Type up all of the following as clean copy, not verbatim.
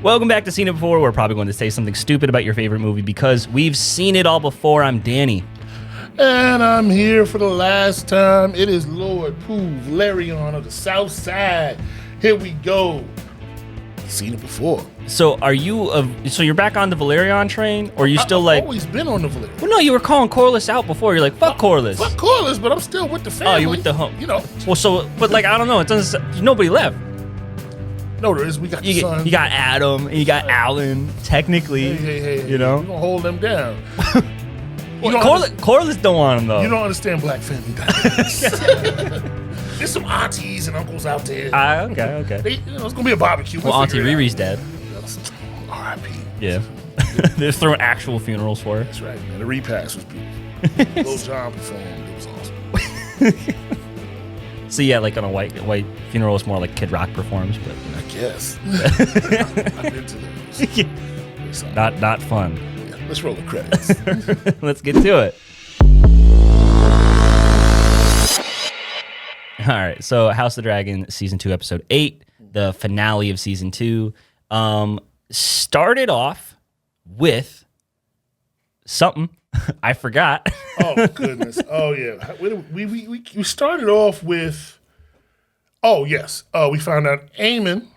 Welcome back to Seen It Before. We're probably going to say something stupid about your favorite movie because we've seen it all before. I'm Danny. And I'm here for the last time. It is Lord Pooh Valerion of the South Side. Here we go. Seen it before. So are you so you're back on the Valerion train, or are you still I've always been on the Valerion. Well, no, you were calling Corliss out before. You're like, fuck Corliss. Fuck Corliss, but I'm still with the family. Oh, you're with the home. You know. Well, so, but like, I don't know. It doesn't. Nobody left. No, there is. We got the son. You got Adam, and you got Alan. Technically, Hey. you know, we're gonna hold them down. Corliss don't want him though. You don't understand black family dynamics. There's some aunties and uncles out there. Okay. It's gonna be a barbecue. Well, Auntie Riri's dead. R.I.P. Yeah. They're throwing actual funerals for her. That's right, man. The repast was beautiful. Lil Jon performed. It was awesome. So yeah, like on a white funeral, it's more like Kid Rock performs, but you know. I guess. I've been to those. Not fun. Yeah, let's roll the credits. Let's get to it. All right, so House of the Dragon, Season 2, Episode 8, the finale of Season 2, started off with something. I forgot. Oh, goodness. Oh, yeah. We started off with, oh, yes. We found out Aemon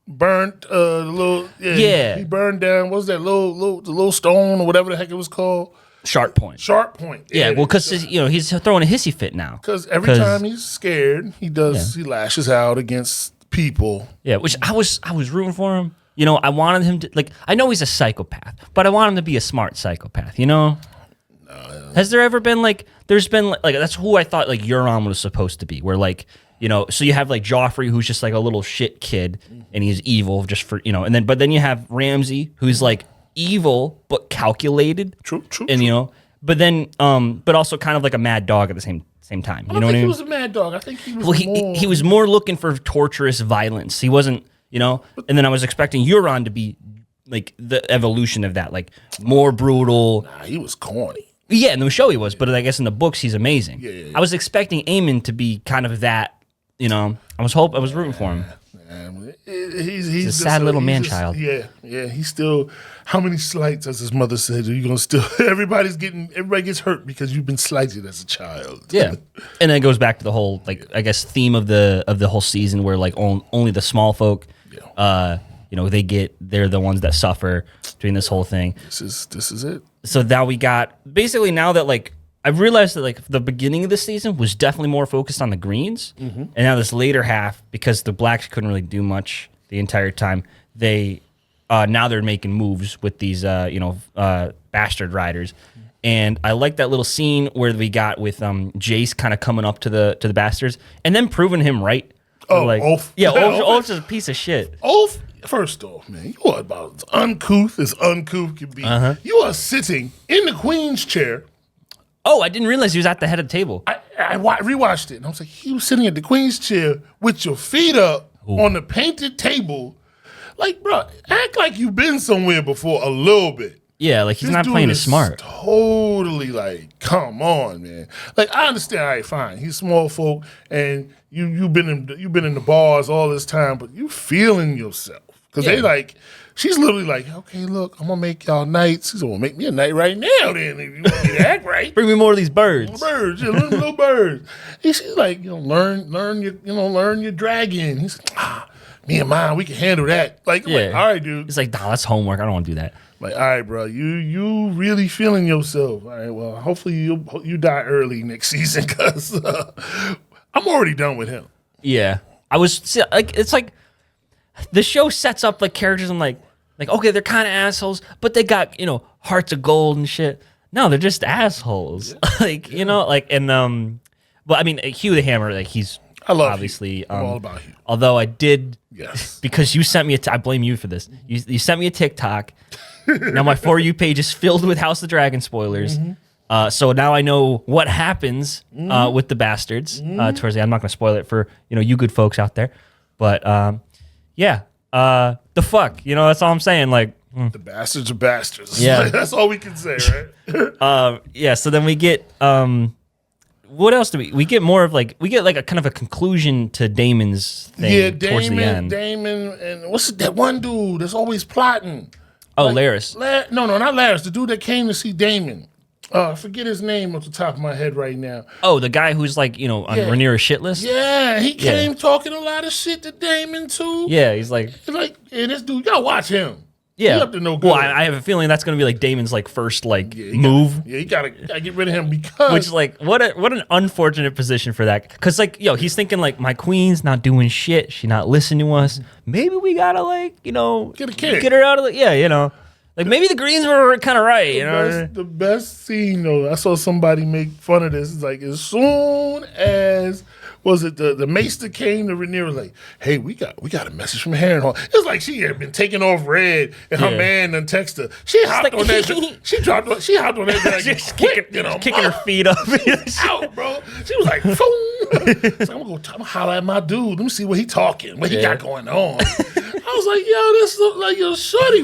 burnt the little, he burned down, what was that, the little stone or whatever the heck it was called? Sharp Point. Yeah, well, because he's throwing a hissy fit now. Because every time he's scared, he lashes out against people. Yeah, which I was rooting for him. You know, I wanted him to, like, I know he's a psychopath, but I want him to be a smart psychopath, you know? Has there ever been, like, there's been, like, that's who I thought, like, Euron was supposed to be, where, like, you know, so you have, like, Joffrey, who's just, like, a little shit kid, and he's evil just for, you know, but then you have Ramsay, who's, like, evil, but calculated. True. And, you know, but then, but also kind of like a mad dog at the same time. You know what I mean? He was a mad dog. I think he was he was more looking for torturous violence. He wasn't, you know, and then I was expecting Euron to be, like, the evolution of that, like, more brutal. Nah, he was corny. Yeah, in the show he was, but I guess in the books he's amazing. Yeah. I was expecting Aemon to be kind of that, you know. I was rooting for him. He's a sad little man-child. Yeah. He's still. How many slights, as his mother said, are you gonna still? Everybody gets hurt because you've been slighted as a child. Yeah, and it goes back to the whole, like, I guess, theme of the whole season, where, like, only the small folk, you know, they're the ones that suffer during this whole thing. This is it. So now we got, basically, now that, like, I've realized that, like, the beginning of the season was definitely more focused on the greens, and now this later half, because the blacks couldn't really do much the entire time, now they're making moves with these bastard riders. And I like that little scene where we got with Jace kind of coming up to the bastards and then proving him right. Oh, like, Ulf. Yeah, Ulf's a piece of shit. Ulf, first off, man, you are about as uncouth can be. You are sitting in the queen's chair. Oh, I didn't realize he was at the head of the table. I rewatched it, and I was like, he was sitting at the queen's chair with your feet up on the painted table. Like, bro, act like you've been somewhere before a little bit. Yeah, like, he's not playing as smart. Totally, like, come on, man. Like, I understand. All right, fine. He's small folk, and you've been in the bars all this time, but you feeling yourself because they like. She's literally like, okay, look, I'm gonna make y'all nights. She's gonna make me a night right now. Then if you want me to act right, bring me more of these birds. Little birds. And she's like, learn your dragon. He's like, me and mine, we can handle that. Like, I'm like, all right, dude. It's like, nah, that's homework. I don't want to do that. Like, all right, bro, you really feeling yourself. All right, well, hopefully you die early next season because I'm already done with him. Yeah, I was like, it's like the show sets up like characters. I'm like, okay, they're kind of assholes, but they got, you know, hearts of gold and shit. No, they're just assholes. You know, like, and well, I mean, Hugh the Hammer, like, I love obviously. I'm all about Hugh. Although I did, because you sent me I blame you for this. You sent me a TikTok. Now my For You page is filled with House of the Dragon spoilers. So now I know what happens with the bastards towards the end. I'm not going to spoil it for, you know, you good folks out there. But the fuck, you know, that's all I'm saying. Like, the bastards are bastards. Yeah. That's all we can say, right? So then we get what else do we get more of like a kind of a conclusion to Damon's thing towards the end. Damon, and what's that one dude that's always plotting? Oh, Laris. No, not Laris. The dude that came to see Damon. I forget his name off the top of my head right now. Oh, the guy who's like, on Rhaenyra's shit list? Yeah, he came talking a lot of shit to Damon too. Yeah, he's like, this dude, y'all watch him. Yeah. He up to no good. Well, I have a feeling that's going to be like Damon's like first move. You gotta get rid of him because which like what an unfortunate position for that. Because like he's thinking like my queen's not doing shit. She not listening to us. Maybe we gotta get her out of like maybe the Greens were kind of right. The best scene though, I saw somebody make fun of this. It's like as soon as was it the maester came to Rhaenyra was like, hey, we got a message from Harrenhal. It's like she had been taking off red and her man done text her. She hopped on that. She hopped on that. Just kicking her feet up. Out, bro. She was like, boom. So I'm gonna holler at my dude. Let me see what he talking. What he got going on. I was like, yo, this look like your shorty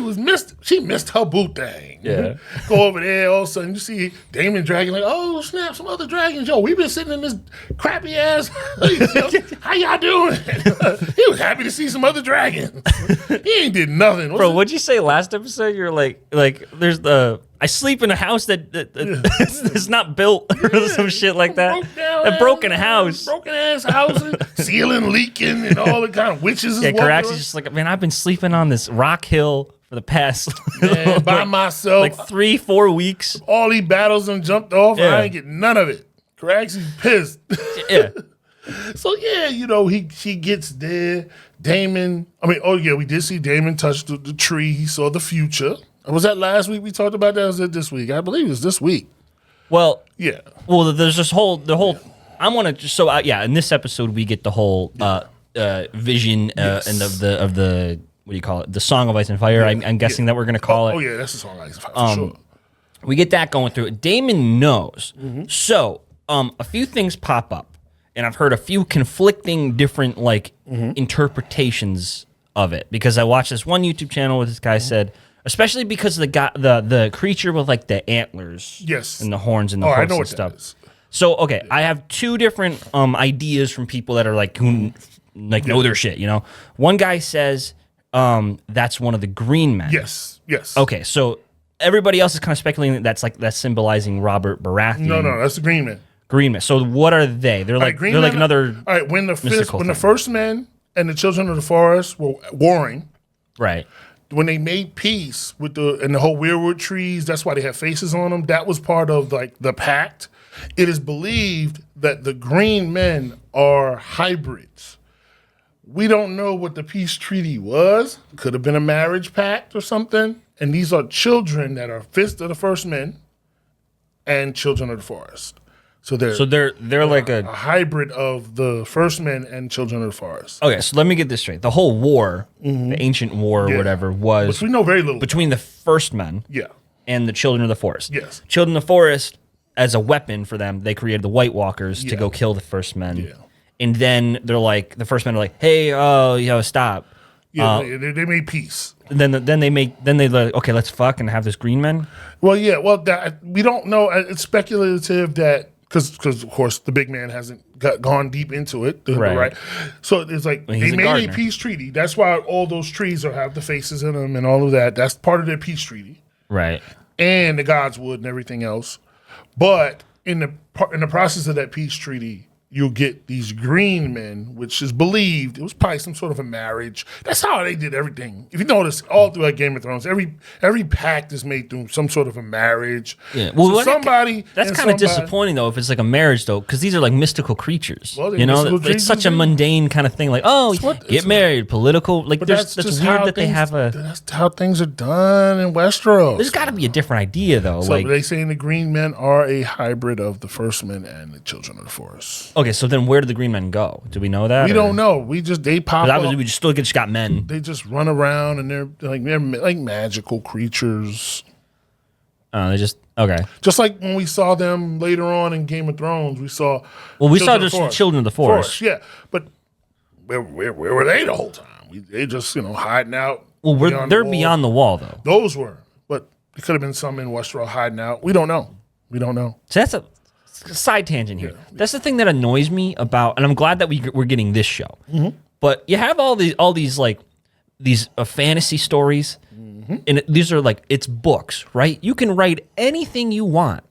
she missed her boot thing. Yeah. Go over there, all of a sudden you see Damon dragon like, oh snap, some other dragons. Yo, we been sitting in this crappy ass place. How y'all doing? He was happy to see some other dragons. He ain't did nothing. What'd you say last episode? You're like there's I sleep in a house that's not built or some shit like that. A broken house. Broken ass houses, ceiling leaking and all the kind of witches. Yeah, Carax's just like, man, I've been sleeping on this rock hill for the past by myself. Like 3-4 weeks. All these battles and jumped off. I ain't get none of it. Carax's pissed. Yeah. So yeah, she gets there. Damon. We did see Damon touch the tree. He saw the future. Was that last week we talked about that? Or was it this week? I believe it was this week. Well, yeah. Well, there's the whole. I want to just in this episode we get the whole vision and of the what do you call it? The Song of Ice and Fire. I'm guessing that we're gonna call it. Oh yeah, that's the Song of Ice and Fire for sure. We get that going through it. Damon knows. Mm-hmm. So a few things pop up, and I've heard a few conflicting different interpretations of it because I watched this one YouTube channel where this guy said. Especially because the creature with like the antlers, and the horns and the hooves and stuff. So I have two different ideas from people that are who know their shit. One guy says that's one of the Green Men. Yes. Okay, so everybody else is kind of speculating that's symbolizing Robert Baratheon. No, that's the Green Men. Green Men. So what are they? They're like another. All right, when the first men and the Children of the Forest were warring, right. When they made peace with the whole weirwood trees, that's why they have faces on them. That was part of the pact. It is believed that the Green Men are hybrids. We don't know what the peace treaty was. Could have been a marriage pact or something. And these are children that are fist of the first men and Children of the Forest. So they're like a hybrid of the first men and Children of the Forest. Okay, so let me get this straight. The whole war, the ancient war or whatever, was which we know very little between the first men and the Children of the Forest. Yes. Children of the Forest, as a weapon for them, they created the White Walkers to go kill the first men. Yeah. And then they're like, the first men are like, hey, stop. Yeah, they made peace. Then they like, okay, let's fuck and have this Green Men. Well, yeah, we don't know. It's speculative that. Because of course the big man hasn't gone deep into it, right? So it's like they made a peace treaty. That's why all those trees have the faces in them and all of that. That's part of their peace treaty, right? And the Godswood and everything else. But in the process of that peace treaty, you'll get these Green Men, which is believed it was probably some sort of a marriage. That's how they did everything. If you notice, all throughout Game of Thrones, every pact is made through some sort of a marriage. Yeah, well, so that's kind of disappointing though if it's like a marriage though, because these are like mystical creatures. Well, it's such a mundane kind of thing. Like, get married, political. Like, that's weird that they have a. That's how things are done in Westeros. There's got to be a different idea though. So they saying the Green Men are a hybrid of the First Men and the Children of the Forest. Okay, so then where did the Green Men go? Do we know that? We don't know. They pop up. We just got men. They just run around and they're like magical creatures. Okay. Just like when we saw them later on in Game of Thrones, we saw. Well, we saw just Children of the Forest. Yeah, but where were they the whole time? They just hiding out. Well, they're beyond the wall though. Those were, but it could have been some in Westeros hiding out. We don't know. So side tangent here. That's the thing that annoys me about, and I'm glad that we're getting this show. But you have all these like these fantasy stories, and these are like, it's books, right? You can write anything you want,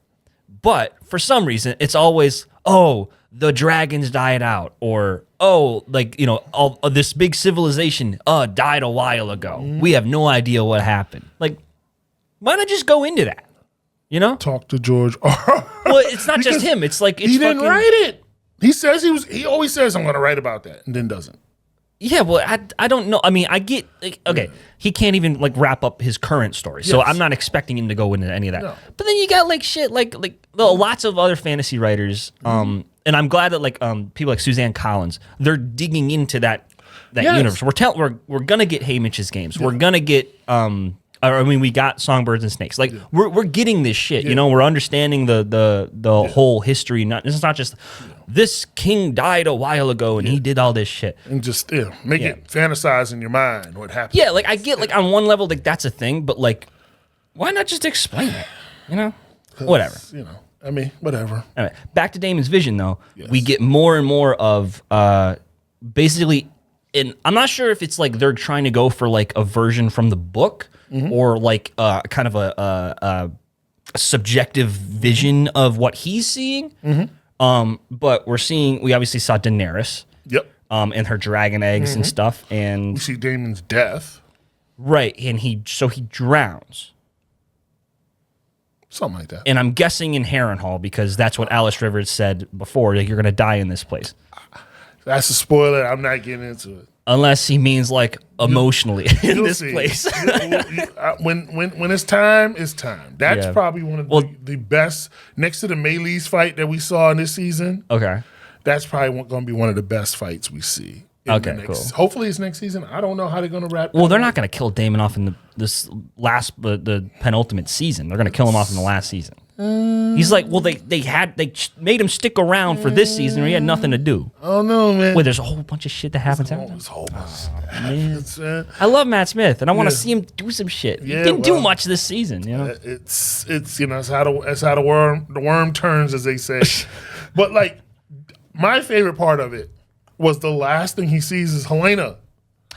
but for some reason it's always, oh, the dragons died out, or oh, like, you know, this big civilization died a while ago. We have no idea what happened. Like, why not just go into that? You know, talk to George R. Well, it's not just him. It's like, it's he didn't write it. He says he always says, I'm going to write about that, and then doesn't. Yeah, well, I don't know. I mean, I get, like, okay, he can't even like wrap up his current story, so I'm not expecting him to go into any of that. No. But then you got like shit like lots of other fantasy writers, and I'm glad that like people like Suzanne Collins, they're digging into that universe. We're gonna get Haymitch's games. We're gonna get we got Songbirds and Snakes. Like we're getting this shit. You know, we're understanding the whole history. It's not just this king died a while ago and he did all this shit. And just make it fantasize in your mind what happened. Yeah, like I get like on one level like that's a thing, but like why not just explain it? You know, whatever. You know, I mean, whatever. Anyway, back to Damon's vision though. Yes. We get more and more of basically. And I'm not sure if it's like they're trying to go for like a version from the book or like kind of a subjective vision of what he's seeing. But we obviously saw Daenerys. Yep. And her dragon eggs and stuff. And we see Damon's death. Right. And he drowns. Something like that. And I'm guessing in Harrenhal because that's what Alice Rivers said before, like you're going to die in this place. That's a spoiler. I'm not getting into it. Unless he means like emotionally in this place. When it's time, it's time. That's probably one of the best, next to the Melee's fight that we saw in this season. Okay. That's probably going to be one of the best fights we see. Okay, cool. Hopefully it's next season. I don't know how they're going to wrap it. Well, they're not going to kill Daemon off in the penultimate season. They're going to kill him off in the last season. He's like, well, they made him stick around for this season where he had nothing to do. Oh no, man! Wait, there's a whole bunch of shit that happens after. Man. I love Matt Smith, and I want to see him do some shit. He didn't do much this season, you know. It's you know, it's how the worm turns, as they say. But like, my favorite part of it was the last thing he sees is Helena.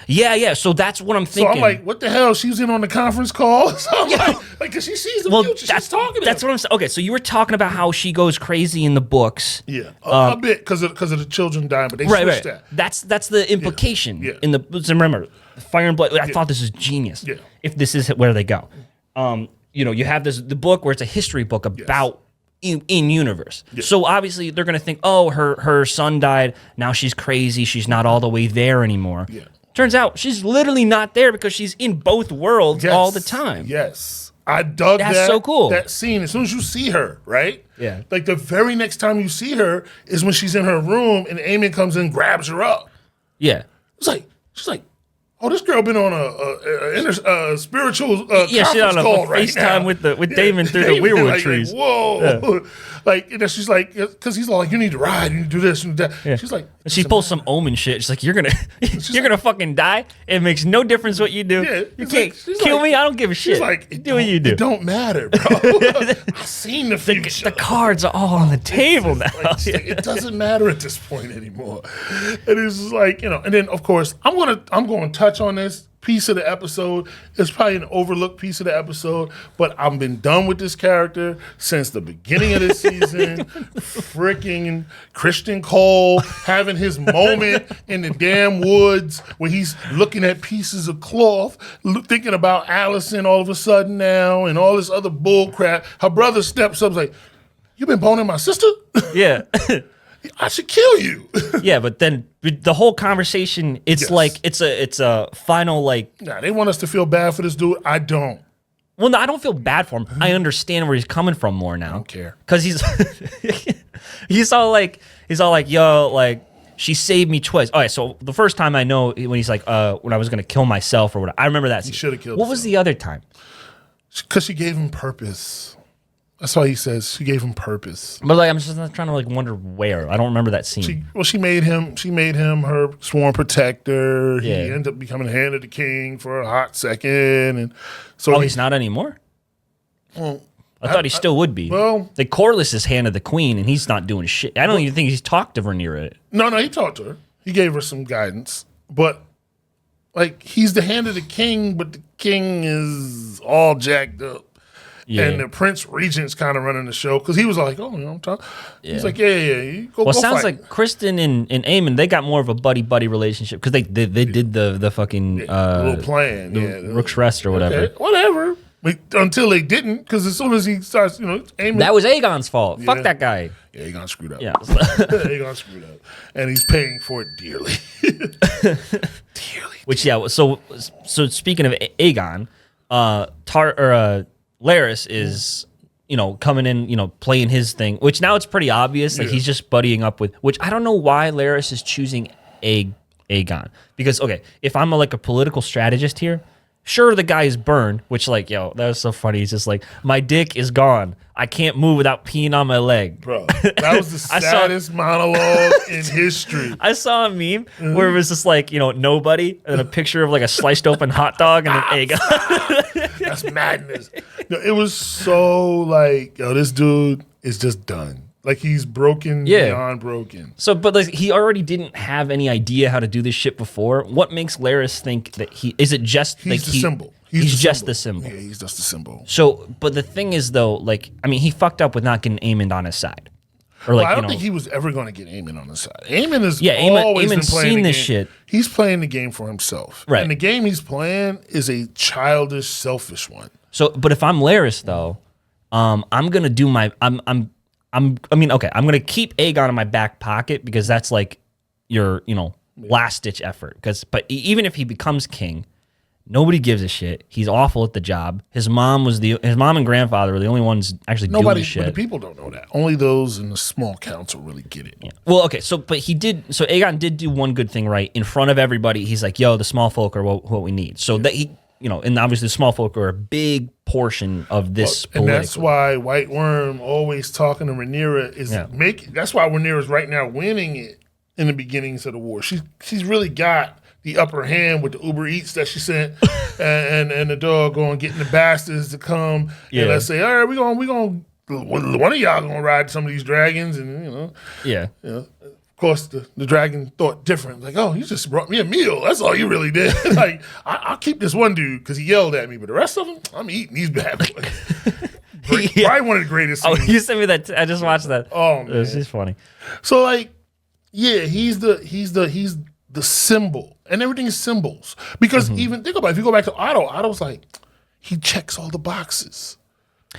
Yeah. So that's what I'm thinking. So I'm like, what the hell? She was in on the conference call. So I'm like, because she sees the future. She's talking to him. That's what I'm saying. Okay, so you were talking about how she goes crazy in the books. Yeah, a bit because of the children dying, but they switched that. That's the implication in the. Remember, Fire and Blood. I thought this was genius. Yeah. If this is where they go, you know, you have the book where it's a history book about. In universe. Yeah. So obviously they're gonna think, oh, her son died. Now she's crazy. She's not all the way there anymore. Yeah. Turns out she's literally not there because she's in both worlds all the time. Yes. I dug that. That's so cool. That scene. As soon as you see her, right? Yeah. Like the very next time you see her is when she's in her room and Aemon comes in and grabs her up. Yeah. She's like, oh, this girl been on a spiritual conference she's on a call right FaceTime now. with Daemon through the weirwood trees. Like, whoa. Yeah. Like, and then she's like, because he's all like, you need to ride, you need to do this and that. Yeah. She's like, she pulls some omen shit. She's like, you're gonna fucking die. It makes no difference what you do. Yeah, you can't kill me. I don't give a shit. She's like, do what you do. It don't matter, bro. I've seen the future. The cards are all on the table now. Like, it doesn't matter at this point anymore. And it's just like, you know. And then of course, I'm going to touch on this piece of the episode. It's probably an overlooked piece of the episode, but I've been done with this character since the beginning of this season. Freaking Christian Cole having his moment in the damn woods where he's looking at pieces of cloth, thinking about Allison all of a sudden now and all this other bull crap. Her brother steps up and is like, you been boning my sister? Yeah. I should kill you. Yeah, but then the whole conversation, it's like it's a final like. Nah, they want us to feel bad for this dude. I don't. Well, no, I don't feel bad for him. I understand where he's coming from more now. I don't care because he's all like yo, like she saved me twice. All right, so the first time I know when he's like when I was gonna kill myself or whatever. I remember that. He should have killed. What was the other time? Because she gave him purpose. That's why he says she gave him purpose. But like, I'm just trying to like wonder where. I don't remember that scene. She made him her sworn protector. Yeah. He ended up becoming hand of the king for a hot second, and so he's not anymore. Well, I thought he still would be. Well, like Corlys is hand of the queen, and he's not doing shit. I don't even think he's talked to Rhaenyra. No, he talked to her. He gave her some guidance, but like he's the hand of the king, but the king is all jacked up. Yeah. And the Prince Regent's kind of running the show because he was like, "Oh, I'm talking." Yeah. He's like, "Yeah. You go." Well, go sounds fight. like Kristen and Aemon, they got more of a buddy relationship because they did the fucking little plan, Rook's Rest or whatever. Okay, whatever. Until they didn't, because as soon as he starts, Aemon. That was Aegon's fault. Fuck that guy. Yeah, Aegon screwed up. Yeah, Aegon screwed up, and he's paying for it dearly. Dearly. Which So speaking of Aegon, Larys is, coming in, playing his thing, which now it's pretty obvious. Like he's just buddying up with, which I don't know why Larys is choosing Aegon. Because, okay, if I'm a political strategist here, sure, the guy is burned, which that was so funny. He's just like, my dick is gone. I can't move without peeing on my leg. Bro, that was the saddest monologue in history. I saw a meme where it was just nobody, and a picture of a sliced open hot dog and an Aegon. That's madness. It was so this dude is just done. Like he's broken beyond broken. So, but he already didn't have any idea how to do this shit before. What makes Larys think that is it just he's the symbol? He's just the symbol. Yeah, he's just the symbol. So, but the thing is though, he fucked up with not getting Aemon on his side. Or I don't think he was ever going to get Aemon on his side. Aemon is always been playing seen the this game. shit. He's playing the game for himself. Right. And the game he's playing is a childish, selfish one. So, but if I'm Larys though, I'm gonna do my I'm gonna keep Aegon in my back pocket because that's your last ditch effort. But even if he becomes king, nobody gives a shit. He's awful at the job. His mom and grandfather were the only ones actually doing the shit. But the people don't know that. Only those in the small council really get it. Yeah. Well, okay. So Aegon did do one good thing right in front of everybody. He's like, "Yo, the small folk are what we need." So that he. And obviously the small folk are a big portion of this. And that's why White Worm always talking to Rhaenyra that's why Rhaenyra's right now winning it in the beginnings of the war. She's really got the upper hand with the Uber Eats that she sent and the dog going getting the bastards to come and let's say, all right, we gonna one of y'all gonna ride some of these dragons and Of course, the dragon thought different. Like, oh, you just brought me a meal. That's all you really did. I'll keep this one dude because he yelled at me, but the rest of them, I'm eating these bad boys. Probably one of the greatest scenes. Oh, you sent me that. I just watched that. Oh, man. It's just funny. So, he's the symbol. And everything is symbols. Because even, think about it, if you go back to Otto's he checks all the boxes.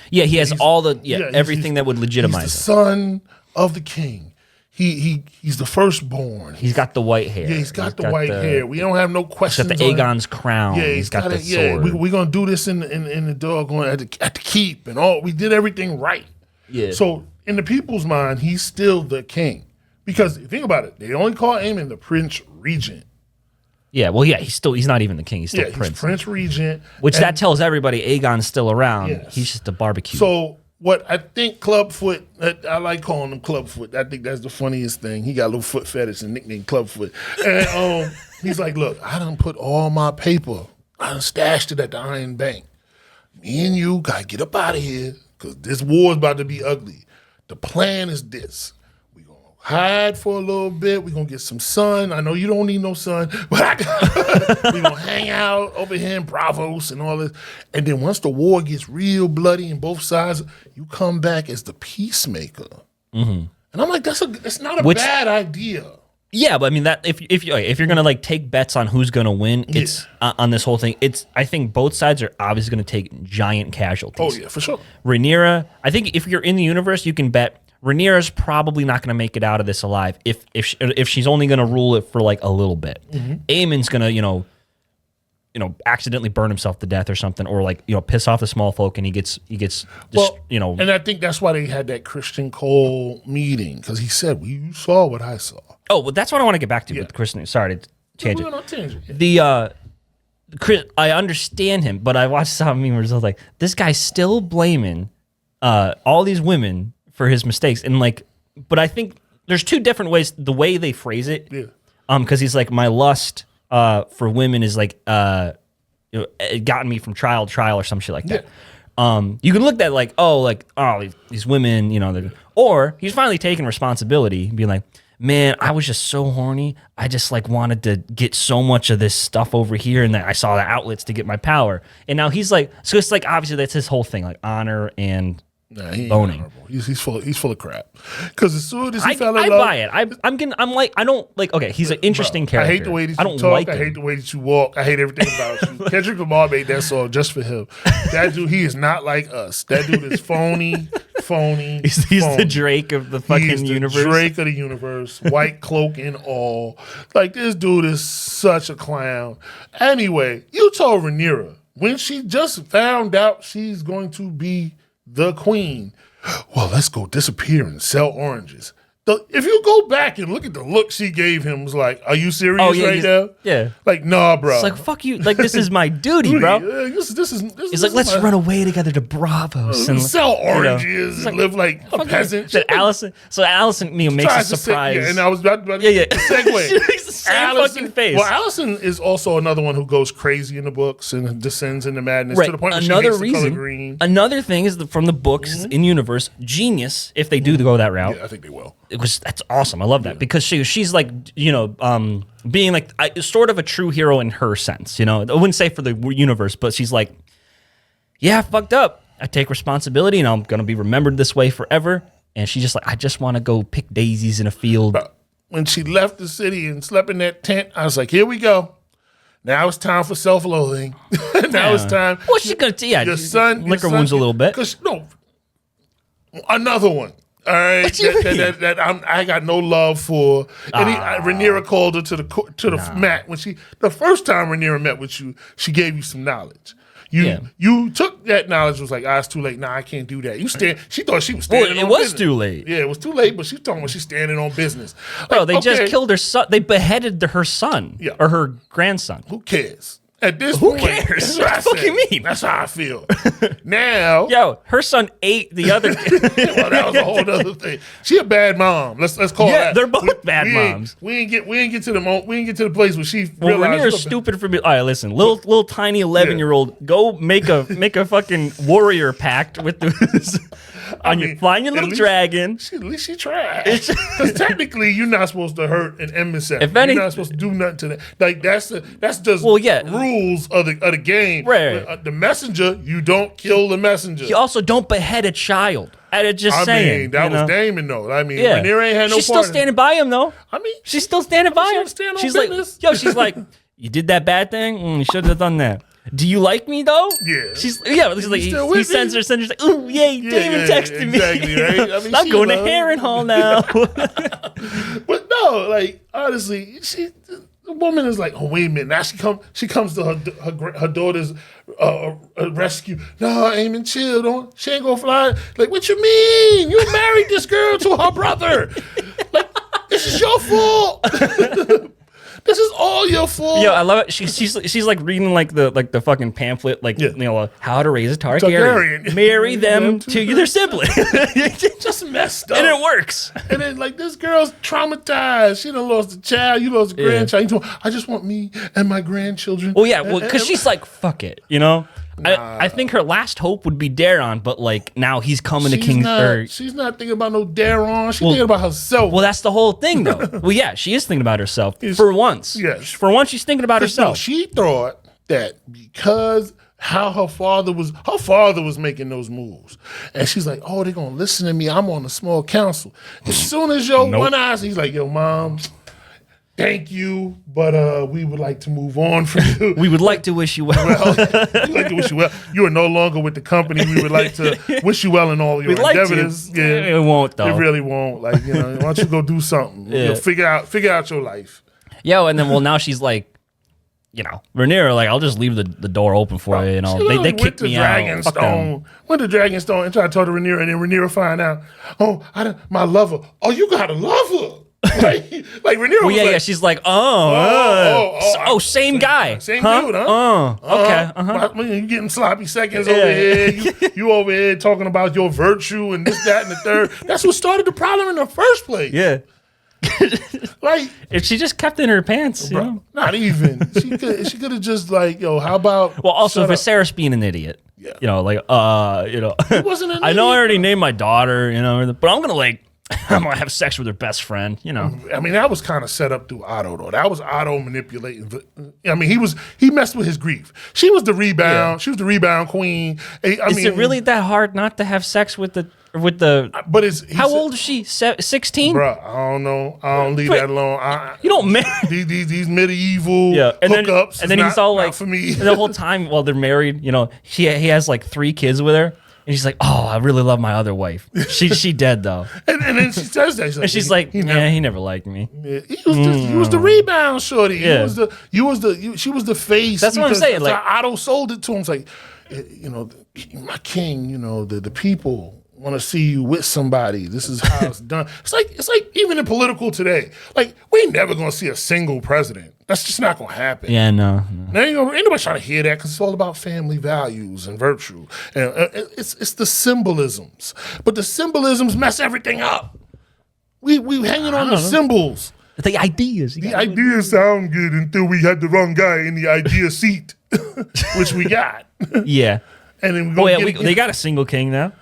Yeah, he has everything that would legitimize he's the son of the king. He's the firstborn. He's got the white hair. Yeah, he's got the white hair. We don't have no questions. He's got the Aegon's crown. Yeah, he's got the sword. We're gonna do this in the doggone at the keep and all. We did everything right. Yeah. So in the people's mind, he's still the king because think about it. They only call Aemon the Prince Regent. Yeah, well, he's not even the king. He's still Prince. He's Prince Regent. Which that tells everybody Aegon's still around. Yes. He's just a barbecue. So. What I think Clubfoot, I like calling him Clubfoot. I think that's the funniest thing. He got a little foot fetish and nicknamed Clubfoot. And he's like, look, I done put all my paper, I done stashed it at the Iron Bank. Me and you got to get up out of here because this war is about to be ugly. The plan is this. We're going to hide for a little bit. We're going to get some sun. I know you don't need no sun, but we're going to hang out over here in Bravos and all this. And then once the war gets real bloody on both sides, you come back as the peacemaker. Mm-hmm. And I'm like, it's not a bad idea. Yeah, but I mean that if you're gonna take bets on who's gonna win, it's on this whole thing. I think both sides are obviously gonna take giant casualties. Oh yeah, for sure. Rhaenyra, I think if you're in the universe, you can bet Rhaenyra's probably not gonna make it out of this alive. If she's only gonna rule it for a little bit, Aemon's gonna accidentally burn himself to death or something, or piss off the small folk, and he gets And I think that's why they had that Christian Cole meeting because he said, "Well, you saw what I saw." Oh, well, that's what I want to get back to with Christian. Sorry to change it. Tangent. Chris, I understand him, but I watched some meme where it's like this guy's still blaming all these women for his mistakes, and but I think there's two different ways the way they phrase it. Yeah. Because he's like, my lust for women is it gotten me from trial or some shit like that. You can look at like, these women, or he's finally taking responsibility and being like, man, I was just so horny. I just like wanted to get so much of this stuff over here, and then I saw the outlets to get my power. And now he's like, so it's like obviously that's his whole thing, like honor and he ain't boning. honorable. He's full of crap. Because as soon as he fell in I love, buy it. I'm like, I don't like. Okay, he's an interesting character. I hate the way that you I don't talk. like I him. hate the way that you walk. I hate everything about you. Kendrick Lamar made that song just for him. That dude, he is not like us. That dude is phony. He's the Drake of the fucking He's the universe. Drake of the universe. White cloak and all. Like, this dude is such a clown. Anyway, you told Rhaenyra when she just found out she's going to be the queen, well, let's go disappear and sell oranges. If you go back and look at the look she gave him, was like, are you serious right now? Yeah. Like, nah, bro. It's like, fuck you. Like, this is my duty, bro. This is It's like, let's run away together to Bravos and sell oranges and live like a peasant. That Allison makes a surprise. And I was about to segue. She makes the same fucking face. Well, Allison is also another one who goes crazy in the books and descends into madness to the point where she hates the color green. Another thing is from the books in universe, genius, if they do go that route. Yeah, I think they will. That's awesome. I love that because she's like, being like sort of a true hero in her sense, I wouldn't say for the universe, but she's like, yeah, I fucked up. I take responsibility and I'm going to be remembered this way forever. And she's just like, I just want to go pick daisies in a field. When she left the city and slept in that tent, I was like, here we go. Now it's time for self-loathing. Now it's time. What's she going to do? Yeah, your son, lick her wounds a little bit. Another one. All right, that I got no love for. And Rhaenyra called her to the mat when the first time Rhaenyra met with you, she gave you some knowledge. You took that knowledge, was like, it's too late. Nah, I can't do that. She thought she was standing on business. It was too late. Yeah, it was too late, but she's talking about she's standing on business. Bro, they just killed her son. They beheaded her son or her grandson. Who cares? At this point, who cares? What the fuck you mean? That's how I feel. Now, her son ate the other. Well, that was a whole other thing. She a bad mom. Let's call her that. They're both bad moms. We ain't get to the place where she Well, realized. Rhaenyra's stupid for me. All right, listen, little tiny 11-year-old, go make a fucking warrior pact with flying your little dragon. At least she tried. Because technically, you're not supposed to hurt an emissary. You're not supposed to do nothing to that. Like that's just rules of the game. Right. The messenger, you don't kill the messenger. You also don't behead a child. Saying. That was Damon though. Rhaenyra ain't had no. She's still standing by him though. She's still standing by him. She's like, you did that bad thing. You should have done that. Do you like me though? Yeah. She's like he sends her like, ooh, yay, Damon texted me. Exactly, right? I'm going to Harrenhal now. But no, like honestly, the woman is like, oh wait a minute. Now she comes to her daughter's rescue. No, Eamon, chill. She ain't gonna fly. Like, what you mean? You married this girl to her brother. Like, this is your fault. This is all your fault. Yo, I love it. She's like reading like the fucking pamphlet, how to raise a Targaryen. Marry them to their sibling. Just messed up. And it works. And then like this girl's traumatized. She done lost a child. You lost a grandchild. You told, I just want me and my grandchildren. Well, yeah, because she's like, fuck it, I think her last hope would be Daron, but like now he's coming to King's. She's not thinking about no Daron. She's thinking about herself. Well, that's the whole thing, though. Well, yeah, she is thinking about herself for once. Yes, for once she's thinking about herself. No, she thought that because how her father was making those moves, and she's like, oh, they're gonna listen to me. I'm on a small council. As soon as one eye, he's like, yo, mom. Thank you, but we would like to move on from you. We would like to wish you well. We'd like to wish you well. You are no longer with the company. We would like to wish you well in all your endeavors. Yeah, it won't though. It really won't. Like, why don't you go do something? Figure out your life. Yo, and then now she's like, Rhaenyra, like, I'll just leave the door open for you. They kicked me out. Went to Dragonstone and tried to talk to Rhaenyra, and then Rhaenyra find out, my lover. Oh, you got a lover. like Rhaenyra was yeah, she's like, same guy. Same dude, huh? Okay. You getting sloppy seconds over here. You over here talking about your virtue and this, that, and the third. That's what started the problem in the first place. Yeah. Like, if she just kept in her pants, not even. She could have just how about? Well, also Viserys being an idiot. Yeah. You know, like wasn't an I know I idiot, already named my daughter, you know, but I'm gonna have sex with her best friend, you know. I mean, that was kind of set up through Otto, though. That was Otto manipulating. I mean, he messed with his grief. She was the rebound. Yeah. She was the rebound queen. Is it really that hard not to have sex with the? But How old is she? 16? Bruh, I don't know. I don't leave that alone. You don't marry. These medieval And hookups. then he's all like, for me. the whole time while they're married, you know, he has like 3 kids with her. And she's like, oh, I really love my other wife. She dead though. and then she says that. She's like, he never liked me. Yeah, he was the rebound shorty. Yeah. She was the face. That's what I'm saying. Like Like Otto sold it to him. It's like, you know, my king. You know, the people want to see you with somebody. This is how it's done. It's like even in political today. Like we ain't never gonna see a single president. That's just not gonna happen. yeah, no. Now, ain't nobody trying to hear that because it's all about family values and virtue. And it's the symbolisms, but the symbolisms mess everything up. We hanging on the symbols. The ideas. The ideas sound good until we had the wrong guy in the idea seat, which we got. Yeah. And then They got a single king now.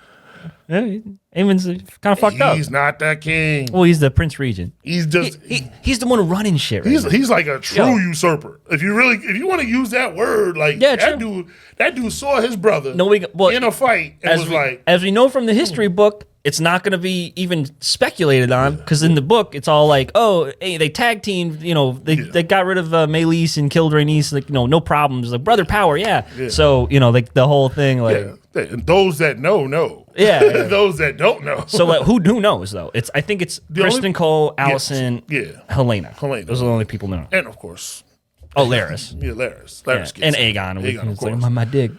Yeah, Aemon's kind of fucked up. He's not that king. Well, he's the Prince Regent. He's just He's the one running shit. Right now. he's like a true usurper. If you want to use that word, like that dude saw his brother in a fight and was as we know from the history book, it's not going to be even speculated on because in the book it's all like, oh, hey, they tag teamed, you know, they got rid of Maelys and killed Rhaenys, like, you know, no problems, like brother power, yeah. So you know, like the whole thing, like and those that know. Yeah. Those that don't know. So like, who knows though? I think it's Kristen Cole, Allison, Helena. Those are the only people know. And of course, Larys. Yeah, Larys. And Aegon. Aegon, of course. Like, my dig.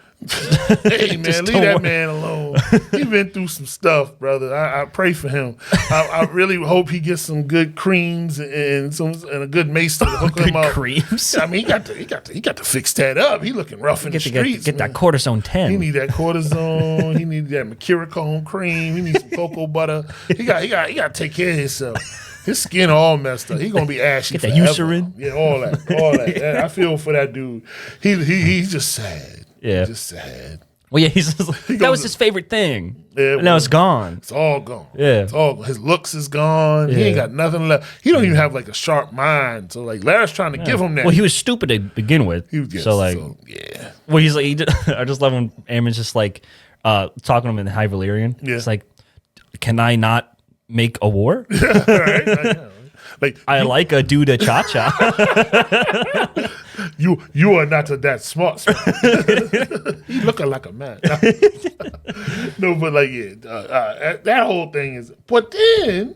Hey man, leave that man alone. He been through some stuff, brother. I pray for him. I really hope he gets some good creams and a good mace to hook him up. Creams. I mean, he got to fix that up. He looking rough in the streets. Get that cortisone 10. He need that cortisone. He need that mercurochrome cream. He needs some cocoa butter. He got to take care of himself. His skin all messed up. He gonna be ashy. Get that forever. Eucerin. Yeah, all that. I feel for that dude. He's just sad. Yeah. Just sad. Well, yeah, that was his favorite thing. Yeah, and now it's gone. It's all gone. Yeah. It's all his looks is gone. He ain't got nothing left. He don't even have like a sharp mind. So like Larry's trying to give him that. Well, he was stupid to begin with. Yeah. Well, he's like, I just love when Aemon's just like talking to him in High Valyrian. Yeah. It's like, can I not make a war? Right? Like I like a dude a cha cha. You are not that smart. You looking like a man. No, but like that whole thing is. But then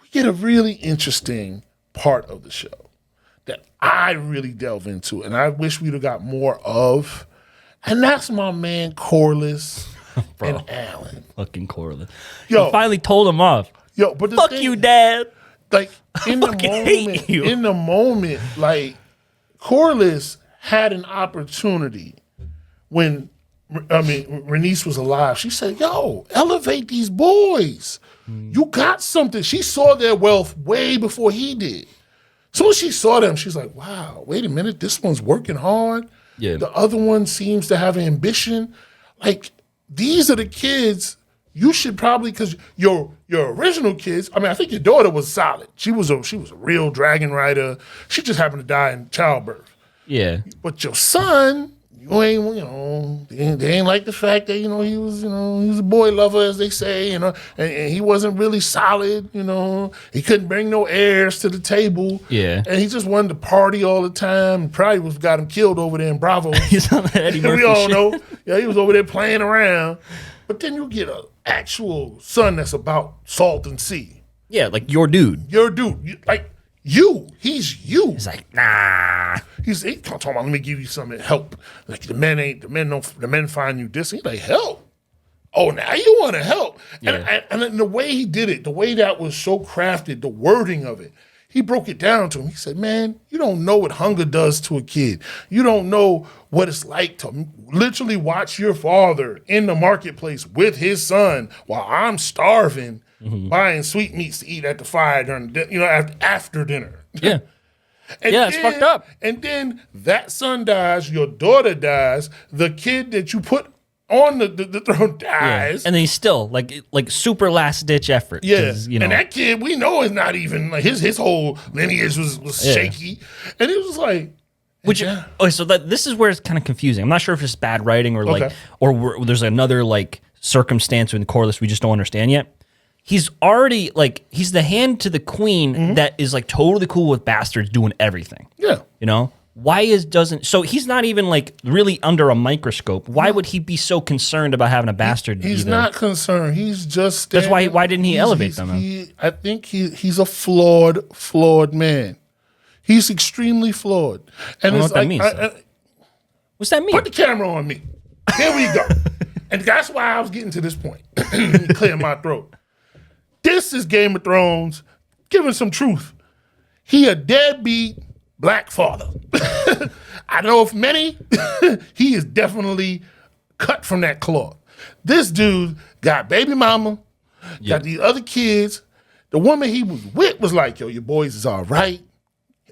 we get a really interesting part of the show that I really delve into, and I wish we'd have got more of. And that's my man Corlys and Alan. Fucking Corlys. Yo, he finally told him off. Yo, but fuck you, Dad. Like in the moment, like Corlys had an opportunity when Rhaenys was alive. She said, "Yo, elevate these boys. You got something." She saw their wealth way before he did. So when she saw them, she's like, "Wow, wait a minute, this one's working hard. Yeah. The other one seems to have ambition. Like these are the kids." You should probably, because your original kids, I mean, I think your daughter was solid. She was a real dragon rider. She just happened to die in childbirth. Yeah. But your son, they ain't like the fact that, he was a boy lover, as they say, and he wasn't really solid, He couldn't bring no heirs to the table. Yeah. And he just wanted to party all the time. Probably got him killed over there in Bravo. He's on that Eddie Murphy we all shit. know. Yeah, he was over there playing around. But then you get an actual son that's about salt and sea. Yeah, like your dude. Your dude. He's you. He's like, nah. He's talking about, let me give you some help. Like the men find you this. He's like, help. Oh, now you want to help. Yeah. And the way he did it, the way that was so crafted, the wording of it, he broke it down to him. He said, man, you don't know what hunger does to a kid. You don't know what it's like to literally watch your father in the marketplace with his son while I'm starving, buying sweetmeats to eat at the fire during, after dinner. Yeah. It's fucked up. And then that son dies, your daughter dies, the kid that you put on the throne dies. And then he's still like super last ditch effort. Yeah, You know, and that kid we know is not even like his whole lineage was shaky, and it was like. Which okay, so this is where it's kind of confusing. I'm not sure if it's bad writing or like there's another like circumstance in Corliss we just don't understand yet. He's already like he's the hand to the queen that is like totally cool with bastards doing everything. Yeah, you know doesn't so he's not even like really under a microscope. Why would he be so concerned about having a bastard? He's not concerned. He's just that's why didn't he elevate them? I think he's a flawed man. He's extremely flawed. And it's like, that means. What's that mean? Put the camera on me. Here we go. And that's why I was getting to this point. Clear my throat. This is Game of Thrones giving some truth. He a deadbeat black father. I know of many, he is definitely cut from that cloth. This dude got baby mama, got these other kids. The woman he was with was like, yo, your boys is all right.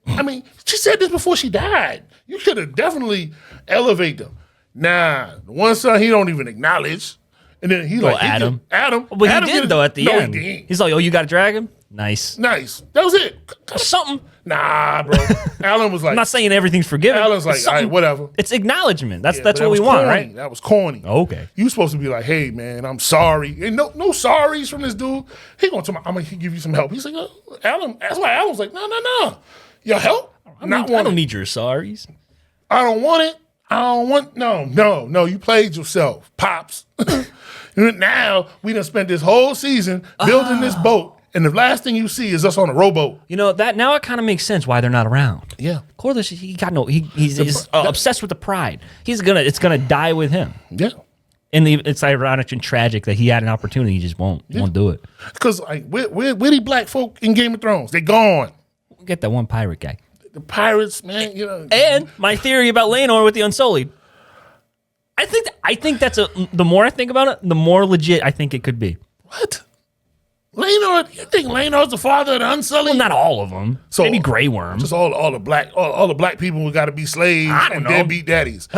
I mean, she said this before she died. You should have definitely elevated them. Nah, the one son he don't even acknowledge. And then he like, Adam. Adam. But Adam he did though at the end. He didn't. He's like, oh, you got a dragon? Nice. That was it. Something. Nah, bro. Alan was like, I'm not saying everything's forgiven. Alan's like, all right, whatever. It's acknowledgement. That's what that we want, right? That was corny. Okay. You supposed to be like, hey, man, I'm sorry. And no sorries from this dude. He gonna tell me, I'm gonna give you some help. He's like, Alan. That's why Alan was like, no. Your help? I don't need your sorries. I don't want it. I don't want no. You played yourself, pops. Now we done spent this whole season building this boat, and the last thing you see is us on a rowboat. You know that now it kind of makes sense why they're not around. Yeah, Corliss, he's obsessed with the pride. It's gonna die with him. Yeah. And it's ironic and tragic that he had an opportunity, he just won't do it. Because like where the black folk in Game of Thrones? They gone. We'll get that one pirate guy. The pirates, man, you know. And my theory about Laenor with the Unsullied. I think that's the more I think about it, the more legit I think it could be. What? Laenor? You think Laenor's the father of the Unsullied? Well, not all of them. So maybe Grey Worm. Just all the black people who got to be slaves and deadbeat daddies.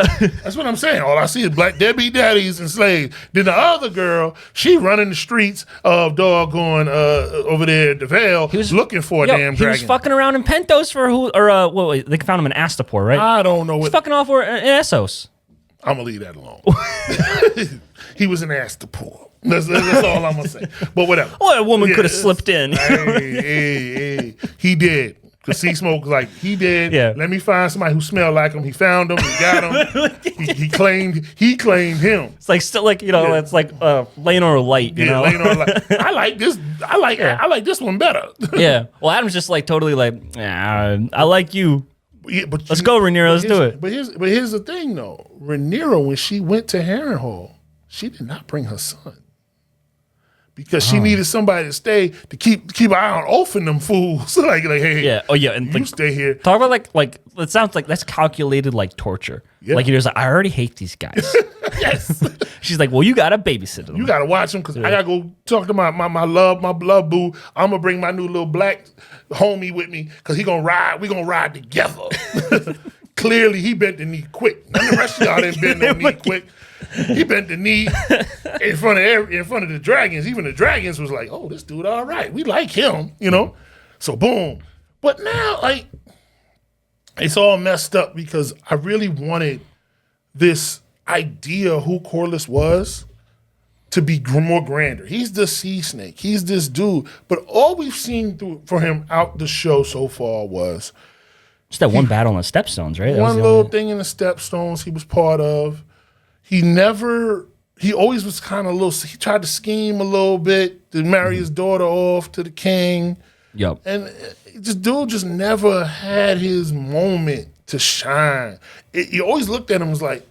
That's what I'm saying. All I see is black deadbeat daddies and slaves. Then the other girl, she running the streets of doggone over there at the Vale. He was looking for a damn dragon. He was fucking around in Pentos they found him in Astapor, right? I don't know. He's fucking off in Essos. I'm gonna leave that alone. He was in Astapor. That's all I'm gonna say. But whatever. Well, a woman could have slipped in. Hey, he did. Cause Sea Smoke was like, he did. Yeah. Let me find somebody who smelled like him. He found him. He got him. he claimed him. It's like still like it's like Laenor Light. You know, Laenor Light. I like this. I like this one better. Yeah. Well, Adam's just like totally like, I like you. But let's go, Rhaenyra. Let's do it. But here's the thing, though. Rhaenyra, when she went to Harrenhal, she did not bring her son because she needed somebody to stay to keep an eye on Ulf and them fools. like hey, yeah, and you stay here. Talk about like it sounds like that's calculated like torture. Yeah. Like you're just like, I already hate these guys. Yes. She's like, well, you gotta babysit them. You gotta watch them because I gotta go talk to my love boo. I'm gonna bring my new little black homie with me because we gonna ride together. Clearly he bent the knee quick. None of the rest of y'all didn't bend no knee quick. He bent the knee in front of the dragons. Even the dragons was like, oh, this dude all right. We like him, you know? So boom. But now, like, it's all messed up because I really wanted this idea of who Corliss was to be more grander. He's the sea snake. He's this dude. But all we've seen for him out the show so far was just that one battle on the Stepstones, right? One little thing in the Stepstones he was part of. He always was kind of he tried to scheme a little bit to marry his daughter off to the king. Yep. And this dude just never had his moment to shine. You always looked at him as like,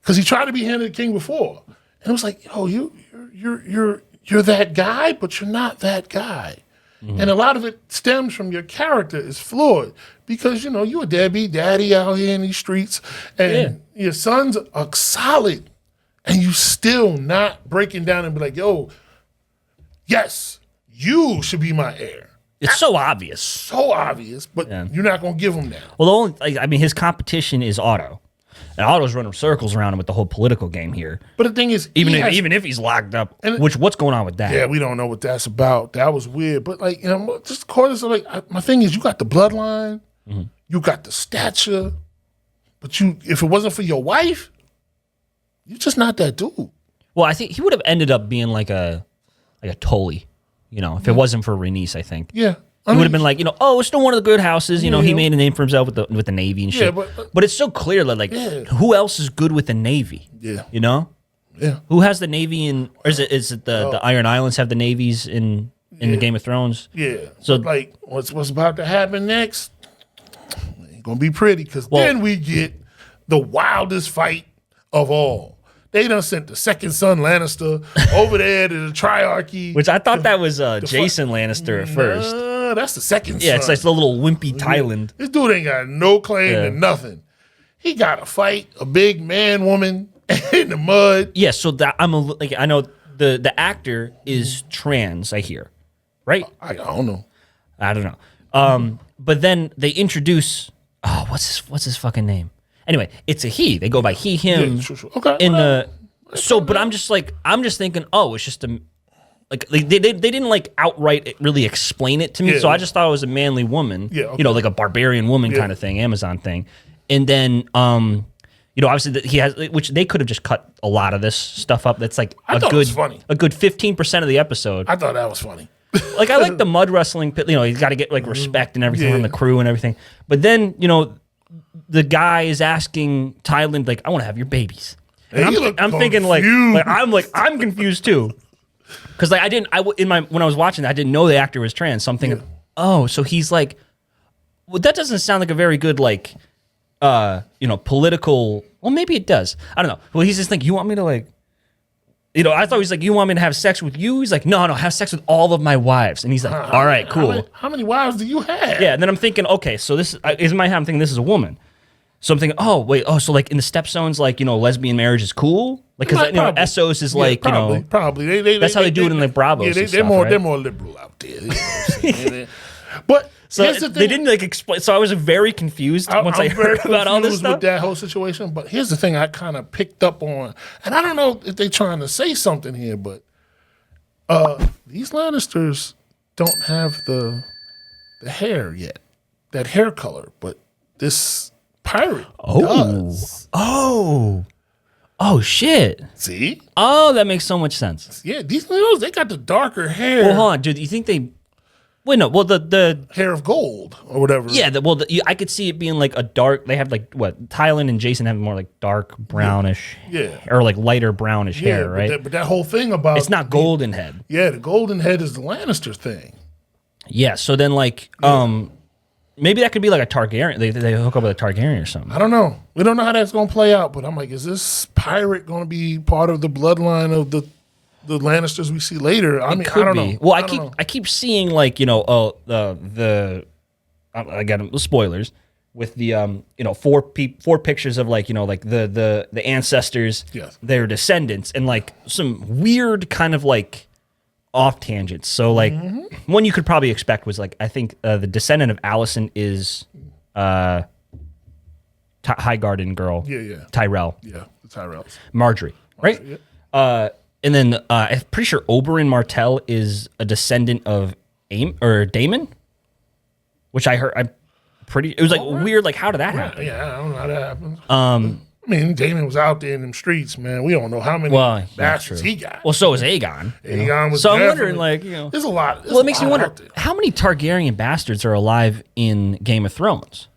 because he tried to be hand of the king before. And it was like, yo, you're that guy, but you're not that guy. Mm-hmm. And a lot of it stems from your character is flawed because, you a deadbeat daddy out here in these streets and your sons are solid and you still not breaking down and be like, yo, yes, you should be my heir. It's so obvious. So obvious, but you're not going to give him that. Well, his competition is Otto. And Otto's running circles around him with the whole political game here. But the thing is, even if he's locked up, what's going on with that? Yeah, we don't know what that's about. That was weird. But like, just according to like, my thing is, you got the bloodline, you got the stature, but if it wasn't for your wife, you're just not that dude. Well, I think he would have ended up being like a Tully, if it wasn't for Rhaenys, I think. Yeah. He would have been like, it's still one of the good houses. He made a name for himself with the Navy and shit. Yeah, but it's so clear that who else is good with the Navy? Yeah. Yeah. Who has the Navy or is it the Iron Islands have the navies in the Game of Thrones? Yeah. So like, what's about to happen next? Ain't gonna be pretty because then we get the wildest fight of all. They done sent the second son Lannister over there to the Triarchy. Which I thought that was Jason Lannister at first. That's the second son. Yeah, it's like the little wimpy Thailand. This dude ain't got no claim to nothing. He got to fight a big man-woman in the mud. Yeah, so that I know the actor is trans, I hear. Right? I don't know. I don't know. But then they introduce what's his fucking name? Anyway, it's a he. They go by he, him. Yeah, sure. Okay. But I'm just thinking, it's just they didn't outright really explain it to me. So I just thought it was a manly woman. Yeah. Okay. Like a barbarian woman kind of thing, Amazon thing. And then obviously he has, which they could have just cut a lot of this stuff up. That's like it was funny. A good 15% of the episode. I thought that was funny. I like the mud wrestling. He's got to get respect and everything from the crew and everything. But then the guy is asking Thailand, I want to have your babies. And I'm thinking I'm confused too. Because when I was watching that, I didn't know the actor was trans. So I'm thinking, so he's like, well, that doesn't sound like a very good political. Well, maybe it does. I don't know. Well, he's just like, you want me to I thought he was like, you want me to have sex with you? He's like, no, have sex with all of my wives. And he's like, all right, cool. How many wives do you have? Yeah, and then I'm thinking, okay, so this is my head. I'm thinking this is a woman. So I'm thinking, so in the stepstones, lesbian marriage is cool? Because Essos is probably. That's how they do it in Bravos. Yeah, they're more liberal out there. You know what I'm saying? But so they didn't explain. So I was very confused once I heard about all this stuff with that whole situation. But here's the thing: I kind of picked up on, and I don't know if they're trying to say something here, but these Lannisters don't have the hair yet, that hair color. But this pirate does. Oh shit! See? Oh, that makes so much sense. Yeah, these little they got the darker hair. Well, hold on, dude. You think they? Wait, no. Well, the hair of gold or whatever. Yeah. I could see it being a dark. They have Tylan and Jason have more dark brownish. Yeah. Or lighter brownish hair, right? But that whole thing about it's not golden head. Yeah, the golden head is the Lannister thing. Yeah. So then maybe that could be a Targaryen. They hook up with a Targaryen or something. I don't know. We don't know how that's going to play out, but I'm like, is this pirate going to be part of the bloodline of the Lannisters we see later? I don't know. Well, I keep seeing I got spoilers with the four pictures of the ancestors, yes, their descendants, and some weird kind of off tangents. So one you could probably expect was I think the descendant of Alicent is Highgarden girl. Yeah. Tyrell. Yeah, the Tyrells. Marjorie, right? Yeah. And then I'm pretty sure Oberyn Martell is a descendant of Daemon, which I heard. It was weird. How did that happen? Yeah, I don't know how that happened. I mean, Daemon was out there in them streets, man. We don't know how many bastards he got. Well, so was Aegon. Aegon was. So I'm wondering, there's a lot. Well, it makes me wonder how many Targaryen bastards are alive in Game of Thrones.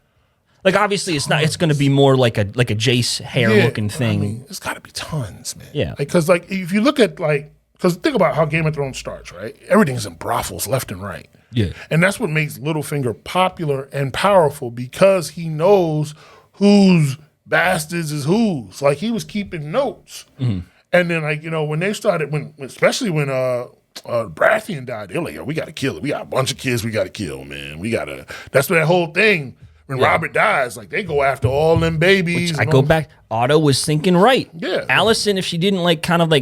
Obviously, it's not. It's going to be more like a Jace hair looking thing. I mean, it's got to be tons, man. Yeah, because if you look at because think about how Game of Thrones starts, right? Everything's in brothels left and right. Yeah, and that's what makes Littlefinger popular and powerful because he knows whose bastards is whose. He was keeping notes, and then when they started especially when Baratheon died, they're like, yo, we got to kill it. We got a bunch of kids we got to kill, man. We got to. That's what that whole thing. When Robert dies, they go after all them babies. Which I go back. Otto was thinking right. Yeah. Alicent, if she didn't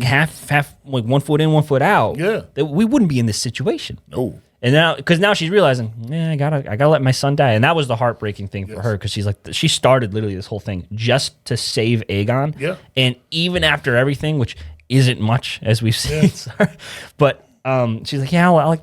half 1 foot in, 1 foot out. Yeah. We wouldn't be in this situation. No. And now, because now she's realizing, I gotta let my son die, and that was the heartbreaking thing for her, because she's like, she started literally this whole thing just to save Aegon. Yeah. And even after everything, which isn't much as we've seen, but she's like, think about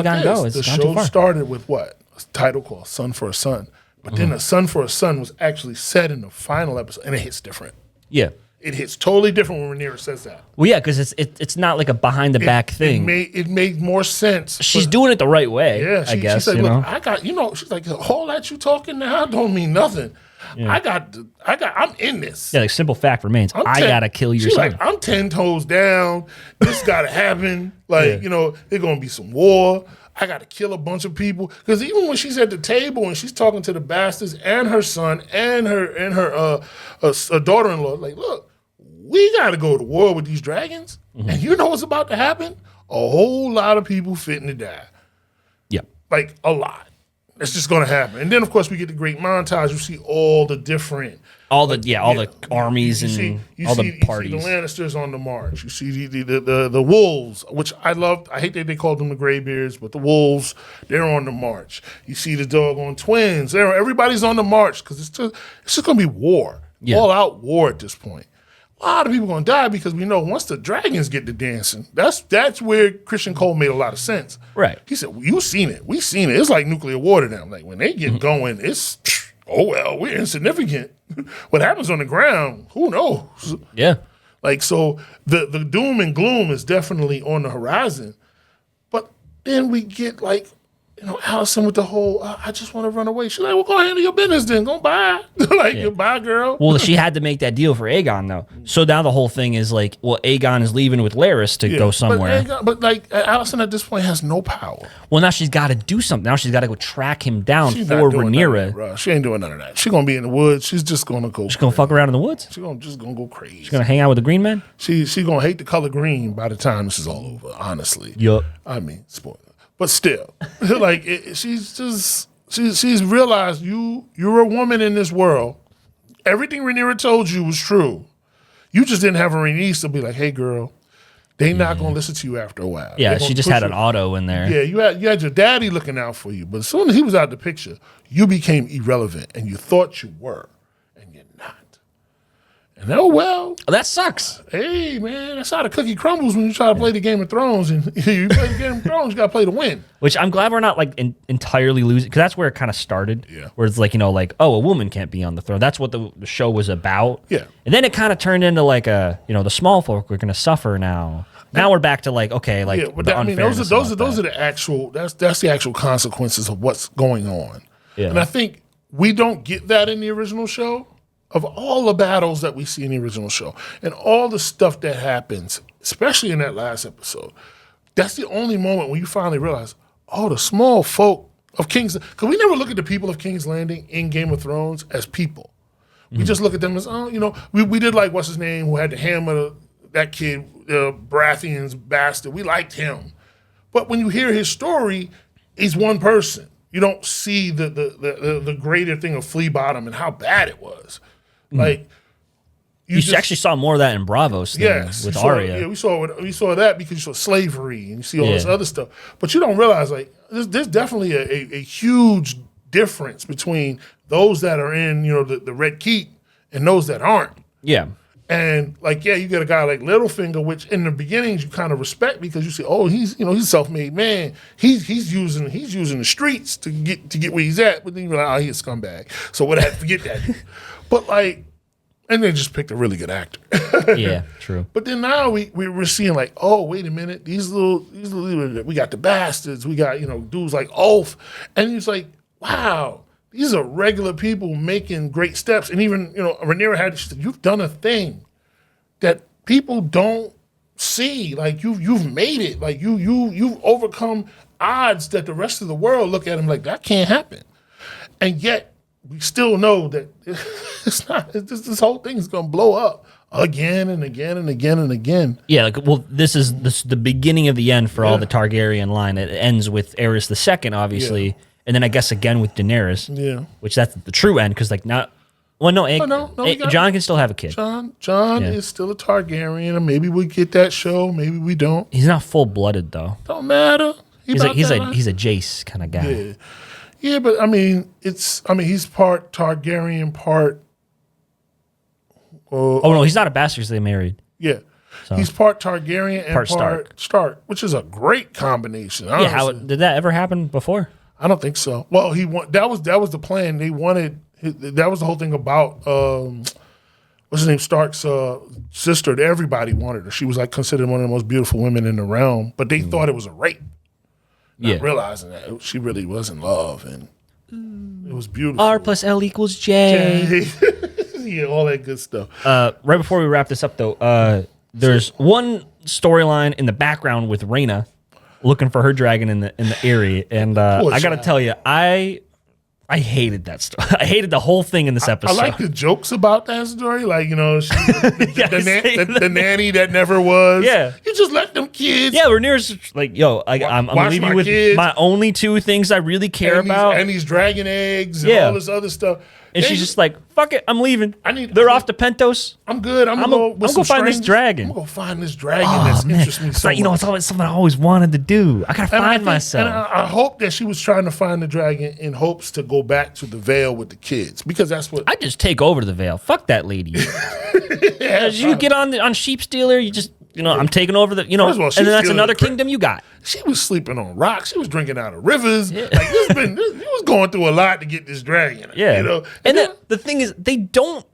Aegon this. go. It's The gone too show far. started with what? A title called Son for a Son. But then A Son for a Son was actually said in the final episode, and it hits different. Yeah. It hits totally different when Rhaenyra says that. Well, yeah, because it's not like a behind the back thing. It made more sense. She's doing it the right way. Yeah, I guess. She said, you know? look, I got, she's like, all that you talking now don't mean nothing. Yeah. I'm in this. Yeah, like simple fact remains, I gotta kill your son. Like, I'm 10 toes down. This gotta happen. Like, there's gonna be some war. I got to kill a bunch of people. Because even when she's at the table and she's talking to the bastards and her son and her daughter-in-law, like, look, we got to go to war with these dragons. And you know what's about to happen? A whole lot of people fitting to die. Yep. Like, a lot. It's just going to happen. And then, of course, we get the great montage. You see all the different... all the armies and all the parties. You see the Lannisters on the march. You see the wolves, which I loved. I hate that they called them the Greybeards, but the wolves, they're on the march. You see the doggone twins. Everybody's on the march because it's just going to be war. Yeah. All out war at this point. A lot of people going to die because we know once the dragons get to dancing, that's where Christian Cole made a lot of sense. Right. He said, well, you've seen it. We've seen it. It's like nuclear war to them. Like when they get going, it's, oh, well, we're insignificant. What happens on the ground, who knows? Yeah. Like, so the doom and gloom is definitely on the horizon. But then we get like, Allison with the whole, I just want to run away. She's like, well, go handle your business then. Go bye. Bye, girl. Well, she had to make that deal for Aegon, though. So now the whole thing is like, well, Aegon is leaving with Larys to go somewhere. But Allison at this point has no power. Well, now she's got to do something. Now she's got to go track him down She's for Rhaenyra. She ain't doing none of that. She's going to be in the woods. She's just going to go. She's going to fuck around in the woods? She's just going to go crazy. She's going to hang out with the green men? She's going to hate the color green by the time this is all over, honestly. Yup. I mean, spoiler. But still, like she's realized you're a woman in this world. Everything Rhaenyra told you was true. You just didn't have a Rhaenys to be like, hey, girl, they not gonna listen to you after a while. Yeah, she just had an auto in there. Yeah, you had your daddy looking out for you, but as soon as he was out of the picture, you became irrelevant, and you thought you were, and you're not. And well, that sucks. Hey, man, that's how the cookie crumbles when you try to play the Game of Thrones. And you play the Game of Thrones, you got to play to win. Which I'm glad we're not like entirely losing, because that's where it kind of started. Yeah. Where it's like, a woman can't be on the throne. That's what the show was about. Yeah. And then it kind of turned into like the small folk are going to suffer now. Now we're back to like, okay, like, but those are the actual, that's the actual consequences of what's going on. Yeah. And I think we don't get that in the original show. Of all the battles that we see in the original show and all the stuff that happens, especially in that last episode, that's the only moment when you finally realize, the small folk of King's... Because we never look at the people of King's Landing in Game of Thrones as people. We just look at them as, we did like, what's his name, who had the hammer, that kid, Baratheon's bastard. We liked him. But when you hear his story, he's one person. You don't see the greater thing of Flea Bottom and how bad it was. Like you actually saw more of that in Bravos with Arya. Yeah, we saw that because you saw slavery and you see all this other stuff. But you don't realize like there's definitely a huge difference between those that are in the Red Keep and those that aren't. Yeah. And you get a guy like Littlefinger, which in the beginnings you kind of respect because you say, he's he's a self-made man. He's using the streets to get where he's at. But then you're like, he's a scumbag. So forget that. But and they just picked a really good actor. Yeah, true. But then now we're seeing like, wait a minute, these little we got the bastards, we got dudes like Ulf, and it's like, wow. These are regular people making great steps. And even, Rhaenyra she said, you've done a thing that people don't see. Like, you've made it. Like, you've overcome odds that the rest of the world look at them like, that can't happen. And yet, we still know that it's not, this whole thing is going to blow up again and again and again and again. Yeah, this is the beginning of the end for all the Targaryen line. It ends with Aerys II, obviously. Yeah. And then I guess again with Daenerys, which that's the true end because Jon can still have a kid. Jon is still a Targaryen, and maybe we get that show, maybe we don't. He's not full blooded though. Don't matter. He's about he's that a line? he's a Jace kind of guy. Yeah. Yeah, but I mean, he's part Targaryen, part. Oh no, he's not a bastard because they married. Yeah. He's part Targaryen and Part part Stark, which is a great combination. Honestly. Yeah, how did that ever happen before? I don't think so. Well, that was the plan. They wanted that was the whole thing about what's his name, Stark's sister. Everybody wanted her. She was like considered one of the most beautiful women in the realm, but they thought it was a rape. Not realizing that she really was in love, and it was beautiful. R plus L equals J. Yeah, all that good stuff. Right before we wrap this up, though, there's one storyline in the background with Rhaena looking for her dragon in the Eyrie, and I gotta tell you, I hated that story. I hated the whole thing in this episode. I like the jokes about that story, like the nanny that never was. Yeah, you just let them kids. Yeah, Rhaenyra's like, yo, I'm gonna leave you with kids, my only two things I really care about, and these dragon eggs, and all this other stuff. And she's just like, fuck it, I'm leaving. They're off to Pentos. I'm good. I'm gonna go find this dragon. I'm gonna go find this dragon that's interests me so much. It's always something I always wanted to do. I gotta find myself. And I hope that she was trying to find the dragon in hopes to go back to the Vale with the kids, because that's what I just take over to the Vale. Fuck that lady. As you get on Sheep Stealer, you just I'm taking over the and then that's another kingdom you got. She was sleeping on rocks. She was drinking out of rivers. Yeah. Like he was going through a lot to get this dragon. Yeah, and the thing is, they don't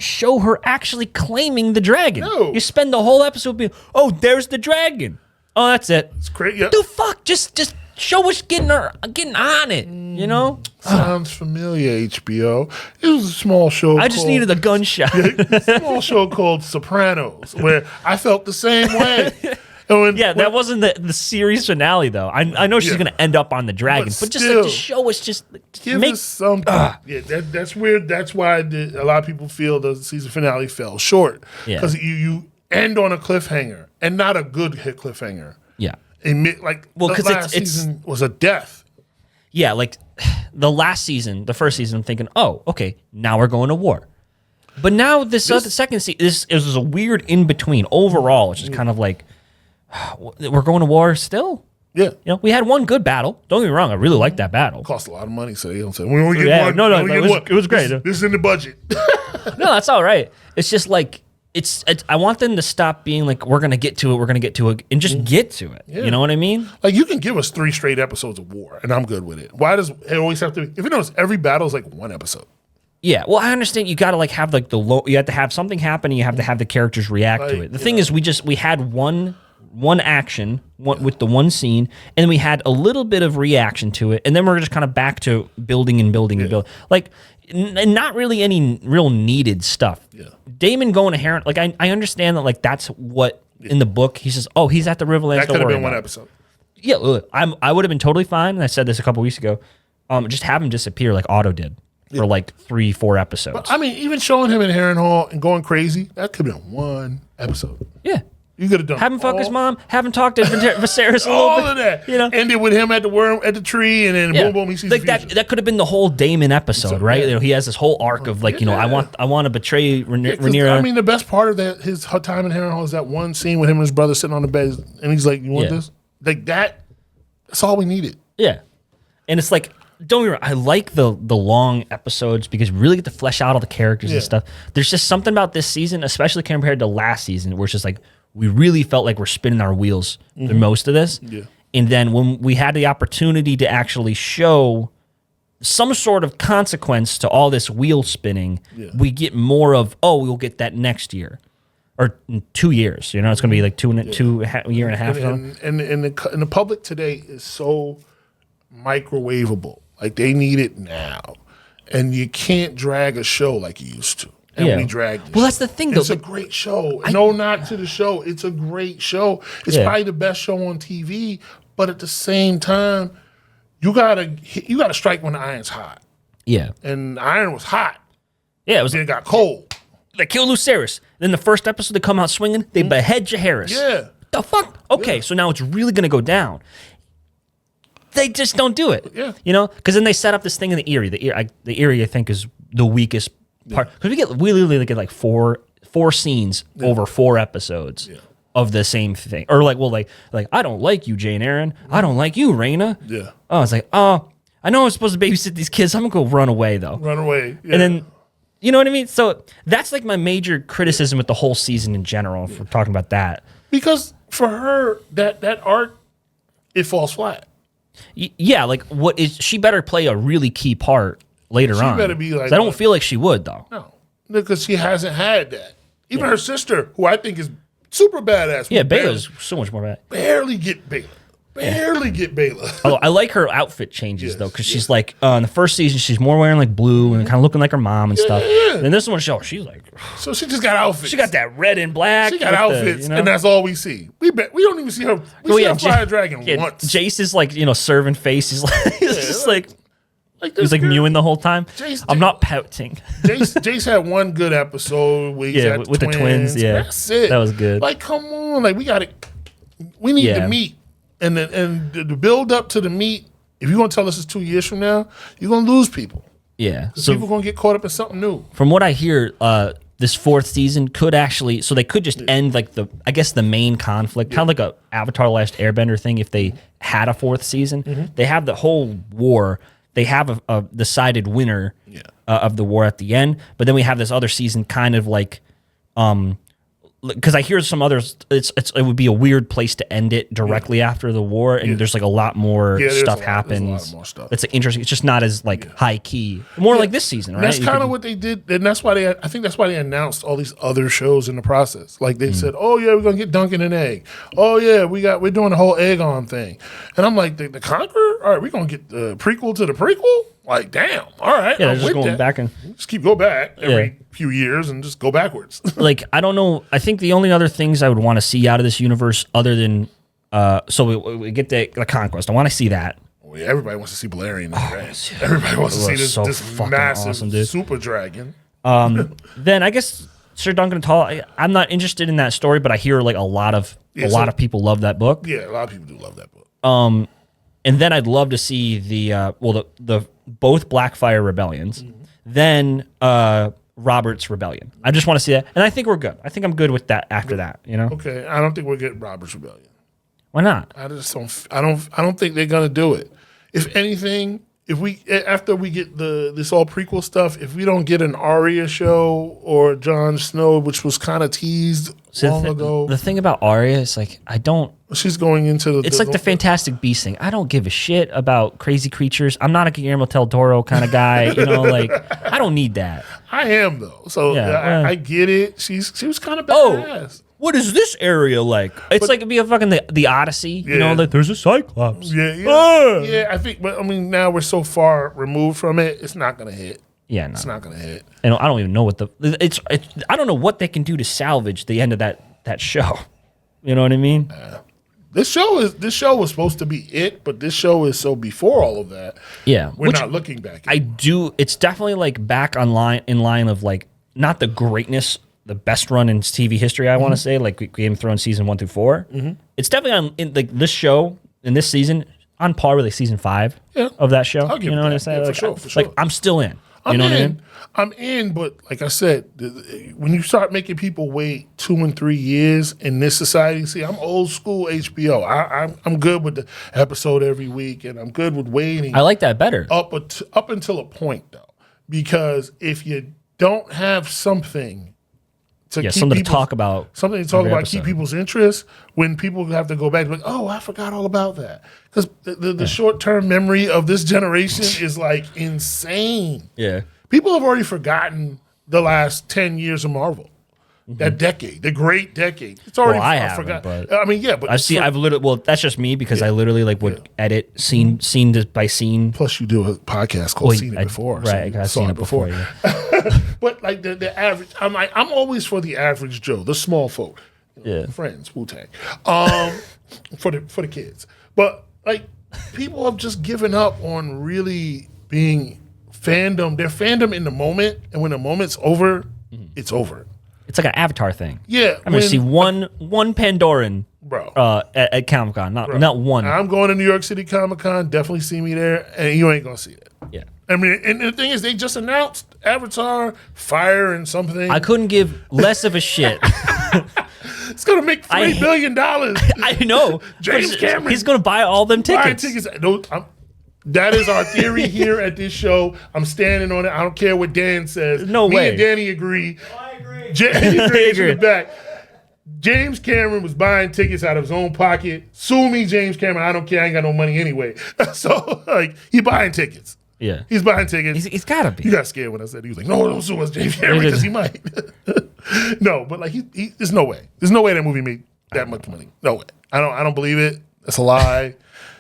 show her actually claiming the dragon. No. You spend the whole episode being, oh, there's the dragon. Oh, that's it. It's crazy. Yeah. The fuck, just show us getting on it. Sounds familiar, HBO. It was a small show. I just needed a gunshot. A small show called Sopranos, where I felt the same way. That wasn't the series finale, though. I know she's going to end up on the dragon, but just show us, give us something. That's weird. That's why a lot of people feel the season finale fell short, because you end on a cliffhanger, and not a good hit cliffhanger. Yeah. Because last season was a death. Yeah, like the last season, the first season, I'm thinking, oh, okay, now we're going to war. But now the second season, this is a weird in between. Overall, it's just kind of like, we're going to war still. Yeah, we had one good battle. Don't get me wrong, I really liked that battle. It cost a lot of money, so they don't say we only get one. No, it was great. This is in the budget. No, that's all right. It's just like I want them to stop being like, we're gonna get to it, and just get to it. Yeah. You know what I mean? Like, you can give us 3 straight episodes of war, and I'm good with it. Why does it always have to be? If you notice, every battle is like 1 episode. Yeah, well, I understand you got to like have like you have to have something happen, and you have to have the characters react to it. The thing is, we had one action with the one scene, and then we had a little bit of reaction to it, and then we're just kind of back to building and building. Like, not really any real needed stuff. Yeah. Daemon going to Heron, like I understand that, like that's what in the book he says. Oh, he's at the Riverlands. That could have been 1 episode. Yeah, look, I would have been totally fine. And I said this a couple weeks ago. Just have him disappear like Otto did for like 3-4 episodes. But, I mean, even showing him in Harrenhal and going crazy, that could have been 1 episode. Yeah. You could have done. Have him fuck his mom. Have him talk to Viserys a little all bit. All of that. Ended with him at the tree, and then boom, boom, he sees like the future. That could have been the whole Daemon episode, right? He has this whole arc of like, I want to betray Rhaenyra. I mean, the best part of that, his time in Harrenhal, is that one scene with him and his brother sitting on the bed, and he's like, "You want this?" Like that. That's all we needed. Yeah, and it's like, don't get me wrong, I like the long episodes because we really get to flesh out all the characters and stuff. There's just something about this season, especially compared to last season, where it's just like, we really felt like we're spinning our wheels through most of this. Yeah. And then when we had the opportunity to actually show some sort of consequence to all this wheel spinning, we get more of, we'll get that next year. Or in 2 years. It's going to be like a year and a half. And the public today is so microwavable. Like, they need it now. And you can't drag a show like you used to. And we dragged it. Well, that's the thing, though. It's a great show. No knock to the show. It's a great show. It's probably the best show on TV. But at the same time, you gotta strike when the iron's hot. Yeah. And the iron was hot. Yeah, it was. Then it got cold. They kill Lucerys. Then the first episode, they come out swinging. They behead Jaehaerys. Yeah. The fuck? Okay, so now it's really gonna go down. They just don't do it. Yeah. Because then they set up this thing in the Eyrie. The Eyrie, I think, is the weakest part. Because we literally get like four scenes over 4 episodes. Yeah. of the same thing, or like, well, like I don't like you, Jane Aaron. I don't like you, Raina. Yeah. Oh, it's like, oh, I know I'm supposed to babysit these kids. I'm gonna go run away though. Run away. Yeah. And then, you know what I mean? So that's like my major criticism with the whole season in general. If we're talking about that, because for her, that arc, it falls flat. Yeah, like what is she better play a really key part later on? She better be like. I don't feel like she would though. No, because she hasn't had that. Even her sister, who I think is super badass. Yeah, Bela's so much more bad. Barely get Bela. Barely get Bela. Although I like her outfit changes though, because she's like in the first season she's more wearing like blue and kind of looking like her mom and stuff. Yeah. And this one, she's like, so she just got outfits. She got that red and black. She got outfits, and that's all we see. We don't even see her. We see her fly a dragon once. Jace is like serving face. He's like just like he's like girl, mewing the whole time. I'm not pouting. Jace had one good episode where he's at with the twins. Yeah, that's it. That was good. Like, come on, like we got it. We need to meet, and the build up to the meet. If you're gonna tell us it's 2 years from now, you're gonna lose people. Yeah, so people are gonna get caught up in something new. From what I hear, this fourth season could actually, so they could just end like the main conflict, kind of like a Avatar: Last Airbender thing. If they had a fourth season, they have the whole war. They have a decided winner of the war at the end, but then we have this other season kind of like, because I hear some others, it would be a weird place to end it directly after the war, and there's like a lot more stuff happens. There's a lot more stuff. It's interesting. It's just not as like high key, more like this season, right? That's kind of what they did, and that's why I think that's why they announced all these other shows in the process. Like they said, oh yeah, we're gonna get Duncan and Egg. Oh yeah, we're doing the whole Egg on thing, and I'm like, the Conqueror. All right, we're gonna get the prequel to the prequel. Like, damn. All right. Yeah, they're just going back and just go back every few years and just go backwards. Like, I don't know. I think the only other things I would want to see out of this universe, other than so we get the Conquest. I want to see that. Well, yeah, everybody wants to see Balerion. Everybody wants to see this massive awesome, super dragon. Then I guess Sir Duncan Tall. I'm not interested in that story, but I hear like a lot of people love that book. Yeah, a lot of people do love that book. And then I'd love to see the both Blackfire rebellions, then Robert's rebellion. I just want to see that, and I think we're good. I think I'm good with that after that. You know? Okay, I don't think we'll get Robert's rebellion. Why not? I just don't. I don't think they're gonna do it. If anything, after we get this all prequel stuff, if we don't get an Arya show or Jon Snow, which was kind of teased long ago. The thing about Arya is like I don't. She's going into It's like the Fantastic Beast thing. I don't give a shit about crazy creatures. I'm not a Guillermo del Toro kind of guy. You know, like I don't need that. I am though. So I get it. She was kind of Oh, badass. what is this area like? It's like it'd be a fucking the Odyssey. You know, like there's a Cyclops. Yeah. I think, but I mean, now we're so far removed from it. It's not gonna hit. Yeah, no. It's not gonna hit. And I don't even know what I don't know what they can do to salvage the end of that show. You know what I mean? This show was supposed to be it, but this show is so before all of that. Yeah, we're not looking back. It's definitely like back in line of like not the greatness, the best run in TV history. I want to say like Game of Thrones season 1 through 4. It's definitely in like this show in this season on par with like season 5 of that show. I'll give you know what I'm saying? For sure. Like I'm still in. You know what I mean? I'm in, but like I said, when you start making people wait 2 and 3 years in this society, see, I'm old school HBO. I'm good with the episode every week, and I'm good with waiting. I like that better. Up until a point, though, because if you don't have something something to talk about, keep people's interest, when people have to go back, like, oh, I forgot all about that, because the short term memory of this generation is like insane. Yeah. People have already forgotten the last 10 years of Marvel. That decade, the great decade. It's already forgotten. I mean, yeah, but I've literally. Well, that's just me because I literally like would edit scene by scene. Plus, you do a podcast called "Seen It Before," right? I've seen it before. Yeah. But like the average, I'm always for the average Joe, the small folk, friends, Wu-Tang, for the kids. But like people have just given up on really being fandom. They're fandom in the moment, and when the moment's over, it's over. It's like an Avatar thing. Yeah, I'm gonna see one Pandoran, bro, at Comic Con. Not one. I'm going to New York City Comic Con. Definitely see me there, and you ain't gonna see it. Yeah. I mean, and the thing is, they just announced Avatar, Fire, and something. I couldn't give less of a shit. It's gonna make $3 billion. I know. James Cameron. He's going to buy all them Buying tickets. tickets. No, that is our theory here at this show. I'm standing on it. I don't care what Dan says. No Me way. and Danny agree. I agree. Danny agrees in the back. James Cameron was buying tickets out of his own pocket. Sue me, James Cameron. I don't care. I ain't got no money anyway. So, like, he buying tickets. Yeah. He's buying tickets. He's got to be. He got scared when I said, he was like, no, don't sue us, James Cameron, because he might. No, but like, there's no way. There's no way that movie made that much money. No way. I don't believe it. That's a lie.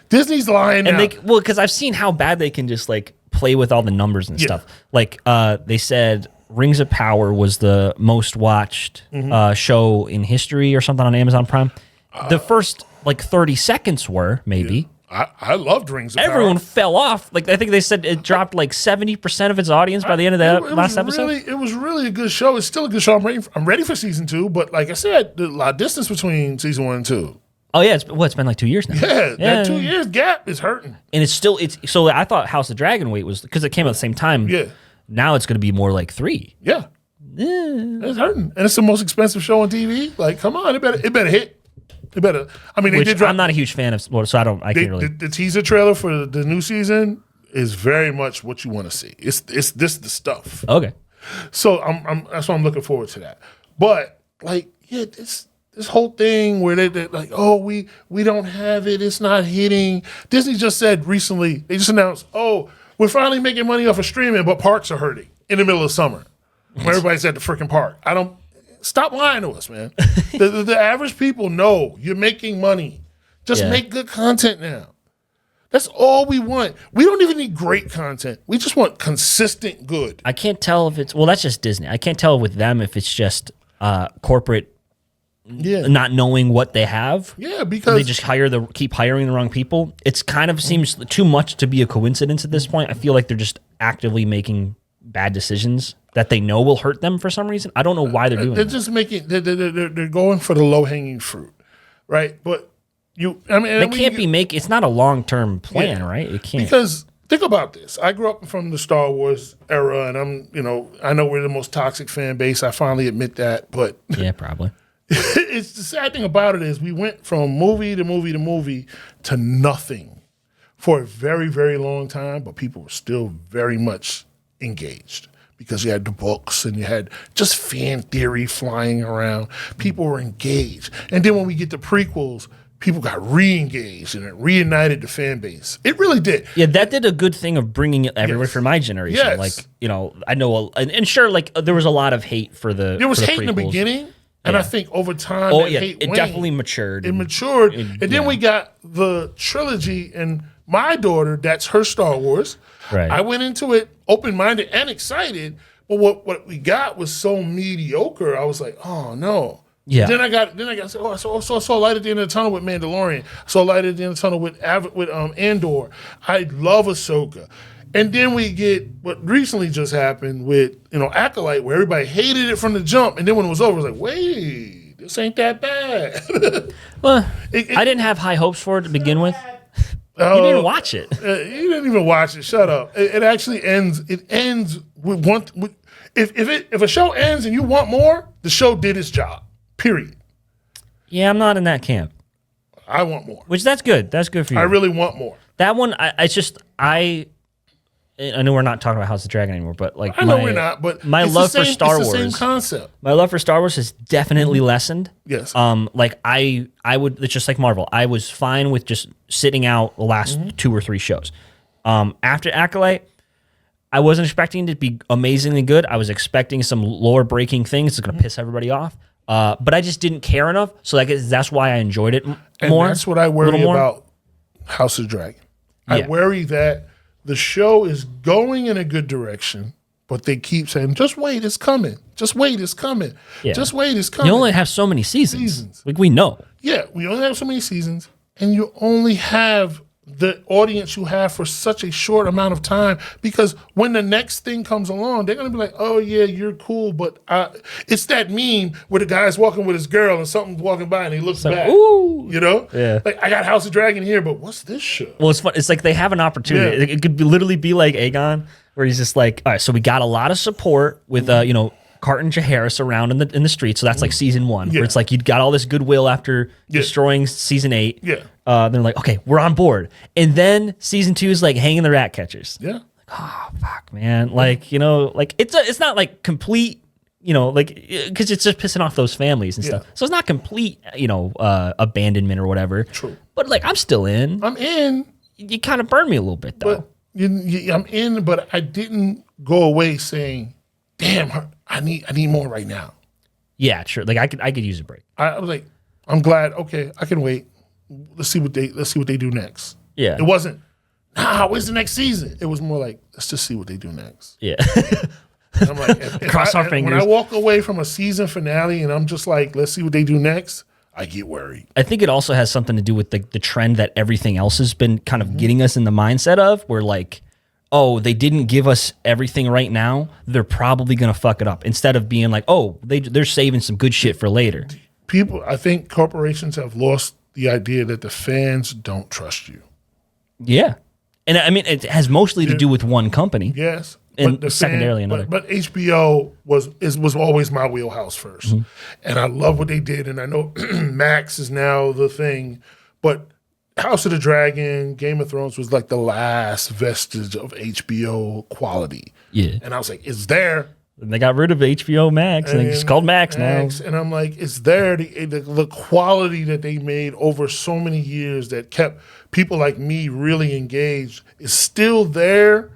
Disney's lying now. Well, because I've seen how bad they can just like play with all the numbers and stuff. Like they said Rings of Power was the most watched show in history or something on Amazon Prime. The first like 30 seconds were maybe. I loved Rings of Everyone Power. fell off. Like I think they said it dropped like 70% of its audience by the end of that last episode. It was really a good show. It's still a good show. I'm ready for season 2, but like I said, there's a lot of distance between season 1 and 2. Oh yeah, it's been like 2 years now. Yeah, that 2 years gap is hurting. And it's so I thought House of Dragon wait was because it came out at the same time. Yeah. Now it's going to be more like 3. Yeah. It's hurting. And it's the most expensive show on TV. Like, come on, it better hit. It better. I mean, they did drop. I'm not a huge fan of, so I can't really. The teaser trailer for the new season is very much what you want to see. It's this the stuff. Okay. So that's why I'm looking forward to that. But like, yeah, this whole thing where they're like, oh, we don't have it. It's not hitting. Disney just said recently. They just announced, oh, we're finally making money off of streaming, but parks are hurting in the middle of summer when everybody's at the freaking park. Stop lying to us, man. The average people know you're making money. Just make good content now. That's all we want. We don't even need great content. We just want consistent good. I can't tell if it's that's just Disney. I can't tell with them if it's just corporate not knowing what they have. Yeah, because they just keep hiring the wrong people. It's kind of seems too much to be a coincidence at this point. I feel like they're just actively making bad decisions that they know will hurt them for some reason. I don't know why they're doing they're that. just making they're going for the low hanging fruit, right? But they can't be making. It's not a long term plan, right? It can't. Because think about this. I grew up from the Star Wars era, and I know we're the most toxic fan base. I finally admit that, but yeah, probably. It's the sad thing about it is we went from movie to movie to movie to nothing for a very, very long time, but people were still very much engaged because you had the books and you had just fan theory flying around. People were engaged. And then when we get the prequels, people got re-engaged and it reunited the fan base. It really did. Yeah, that did a good thing of bringing it everywhere for my generation. Yes. Like, I know, and sure, like there was a lot of hate for the There was for the hate in the prequels. beginning. And I think over time, hate it waned. definitely matured. It matured. And then we got the trilogy, and my daughter, that's her Star Wars. Right. I went into it open-minded and excited, but what we got was so mediocre. I was like, oh, no. Yeah. Then I saw a light at the end of the tunnel with Mandalorian. I saw a light at the end of the tunnel with Andor. I love Ahsoka. And then we get what recently just happened with, Acolyte, where everybody hated it from the jump. And then when it was over, it was like, wait, this ain't that bad. Well, I didn't have high hopes for it to begin with. You didn't watch it. You didn't even watch it. Shut up. It actually ends. It ends with one. If a show ends and you want more, the show did its job. Period. Yeah, I'm not in that camp. I want more. Which that's good. That's good for you. I really want more. That one, I know we're not talking about House of Dragon anymore, but like I know we're not, but my it's love the same, for Star it's the Wars, same concept. my love for Star Wars has definitely lessened. Yes. Like I would, it's just like Marvel. I was fine with just sitting out the last 2 or 3 shows. After Acolyte, I wasn't expecting it to be amazingly good. I was expecting some lore breaking things that's going to piss everybody off. But I just didn't care enough, so that's why I enjoyed it more. And that's what I worry about House of Dragon. I worry that the show is going in a good direction, but they keep saying, just wait, it's coming. Just wait, it's coming. Yeah. Just wait, it's coming. You only have so many seasons. Like we know. Yeah, we only have so many seasons, and you only have the audience you have for such a short amount of time, because when the next thing comes along, they're going to be like, oh, yeah, you're cool, but it's that meme where the guy's walking with his girl and something's walking by and he looks back. Ooh. Yeah. Like, I got House of Dragon here, but what's this show? Well, it's fun. It's like they have an opportunity. Yeah. It could literally be like Aegon, where he's just like, all right, so we got a lot of support with, carting Jaharis around in the street. So that's like season 1, where it's like you'd got all this goodwill after destroying season 8. Yeah. They're like, okay, we're on board. And then season 2 is like hanging the rat catchers. Yeah. Like, oh fuck, man. Like, you know, like it's not like complete, you know, like, because it's just pissing off those families and stuff. So it's not complete, you know, abandonment or whatever. True. But like, I'm still in. I'm in. You kind of burned me a little bit though. But I'm in, but I didn't go away saying, damn, I need more right now. Yeah, sure. Like I could use a break. I was like, I'm glad. Okay, I can wait. Let's see what they do next. Yeah. It wasn't, where's the next season? It was more like, let's just see what they do next. Yeah. And I'm like, Cross our fingers. When I walk away from a season finale and I'm just like, let's see what they do next, I get worried. I think it also has something to do with the trend that everything else has been kind of getting us in the mindset of, where like, oh, they didn't give us everything right now, they're probably going to fuck it up. Instead of being like, oh, they're saving some good shit for later. I think corporations have lost the idea that the fans don't trust you. Yeah. And I mean, it has mostly to do with one company. Yes. And secondarily another. But HBO was always my wheelhouse first. And I love what they did. And I know Max is now the thing. But House of the Dragon, Game of Thrones was like the last vestige of HBO quality. Yeah. And I was like, it's there. And they got rid of HBO Max, and it's called Max now. And I'm like, it's there. The quality that they made over so many years that kept people like me really engaged is still there,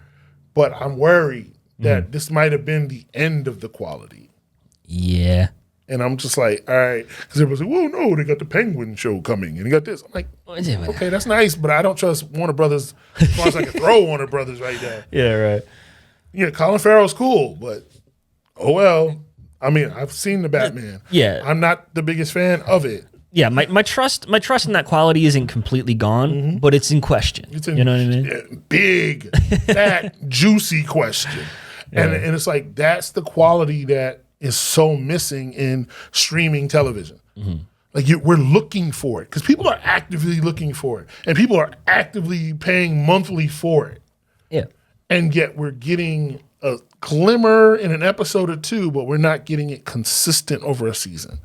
but I'm worried that this might have been the end of the quality. Yeah. And I'm just like, all right. Because everyone's like, whoa, no, they got the Penguin show coming, and they got this. I'm like, okay, that's nice, but I don't trust Warner Brothers as far as I can throw Warner Brothers right now. Yeah, right. Yeah, Colin Farrell's cool, but oh well. I mean, I've seen the Batman. Yeah. I'm not the biggest fan of it. Yeah, my trust in that quality isn't completely gone, but it's in question. You know what I mean? Big, fat, juicy question. And it's like, that's the quality that is so missing in streaming television. Like we're looking for it because people are actively looking for it, and people are actively paying monthly for it. Yeah. And yet we're getting a glimmer in an episode or two, but we're not getting it consistent over a season.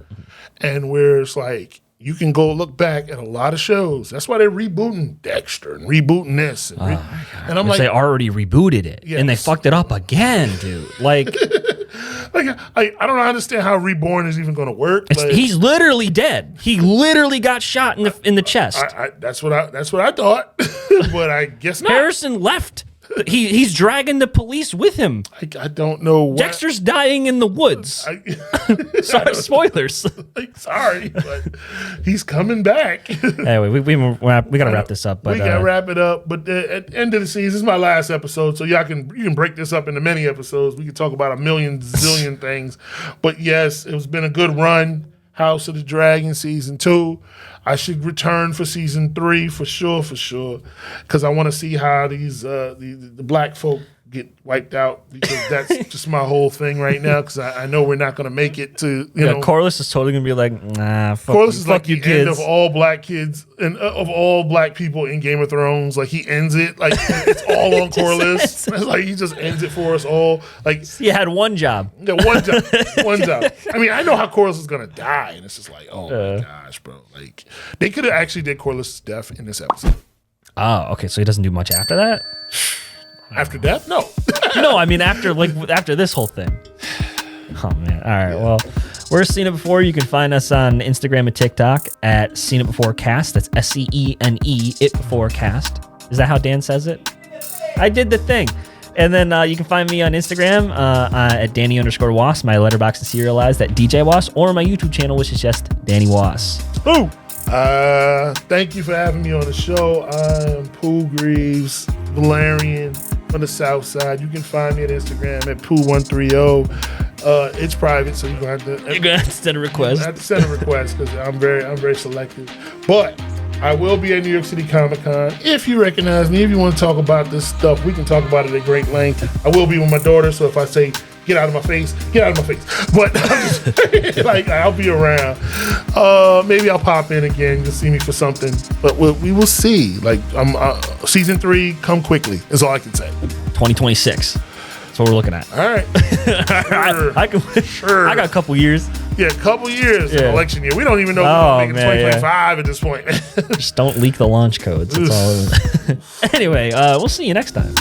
And where it's like, you can go look back at a lot of shows. That's why they're rebooting Dexter and rebooting this. And I'm like, they already rebooted it and they fucked it up again, dude. Like, I don't understand how Reborn is even going to work. He's literally dead. He literally got shot in the chest. That's what I thought, but I guess not. Harrison left. He's dragging the police with him. I don't know what. Dexter's dying in the woods. Sorry, spoilers. Sorry, but he's coming back. Anyway, we got to wrap this up. But we got to wrap it up. But at the end of the season, this is my last episode, so you can break this up into many episodes. We can talk about a million zillion things. But yes, it's been a good run. House of the Dragon season 2. I should return for season 3 for sure, because I want to see how these the black folk get wiped out, because that's just my whole thing right now. Because I know we're not going to make it to you know. Corliss is totally going to be like, nah. Corliss is like you the kids. end of all black kids and of all black people in Game of Thrones. Like he ends it like it's all on Corliss. Like he just ends it for us all. Like he had one job. Yeah, one job. I mean, I know how Corliss is going to die, and it's just like, oh my gosh, bro. Like they could have actually did Corliss' death in this episode. Oh, okay. So he doesn't do much after that. After death? No. No, I mean after this whole thing. Oh man. All right. Well, we're Seen It Before. You can find us on Instagram and TikTok at Seen It Before Cast. That's SEENE It Before Cast. Is that how Dan says it? I did the thing. And then you can find me on Instagram at Danny_Was, my letterbox and serialized at DJ Was, or my YouTube channel, which is just Danny Was. Boo! Thank you for having me on the show. I'm Pooh Greaves, Valerian from the South Side. You can find me at Instagram at Pooh130. It's private, so you're gonna have to send a request. I have to send a request because I'm very selective. But I will be at New York City Comic Con. If you recognize me, if you want to talk about this stuff, we can talk about it at great length. I will be with my daughter, so if I say get out of my face, get out of my face. But I'm just, like I'll be around. Maybe I'll pop in again to see me for something. But we will see. Like season 3, come quickly is all I can say. 2026. That's what we're looking at. All right. Sure. I got a couple years. Yeah, a couple years in election year. We don't even know we're making 2025 at this point. Just don't leak the launch codes. That's all. Anyway, we'll see you next time.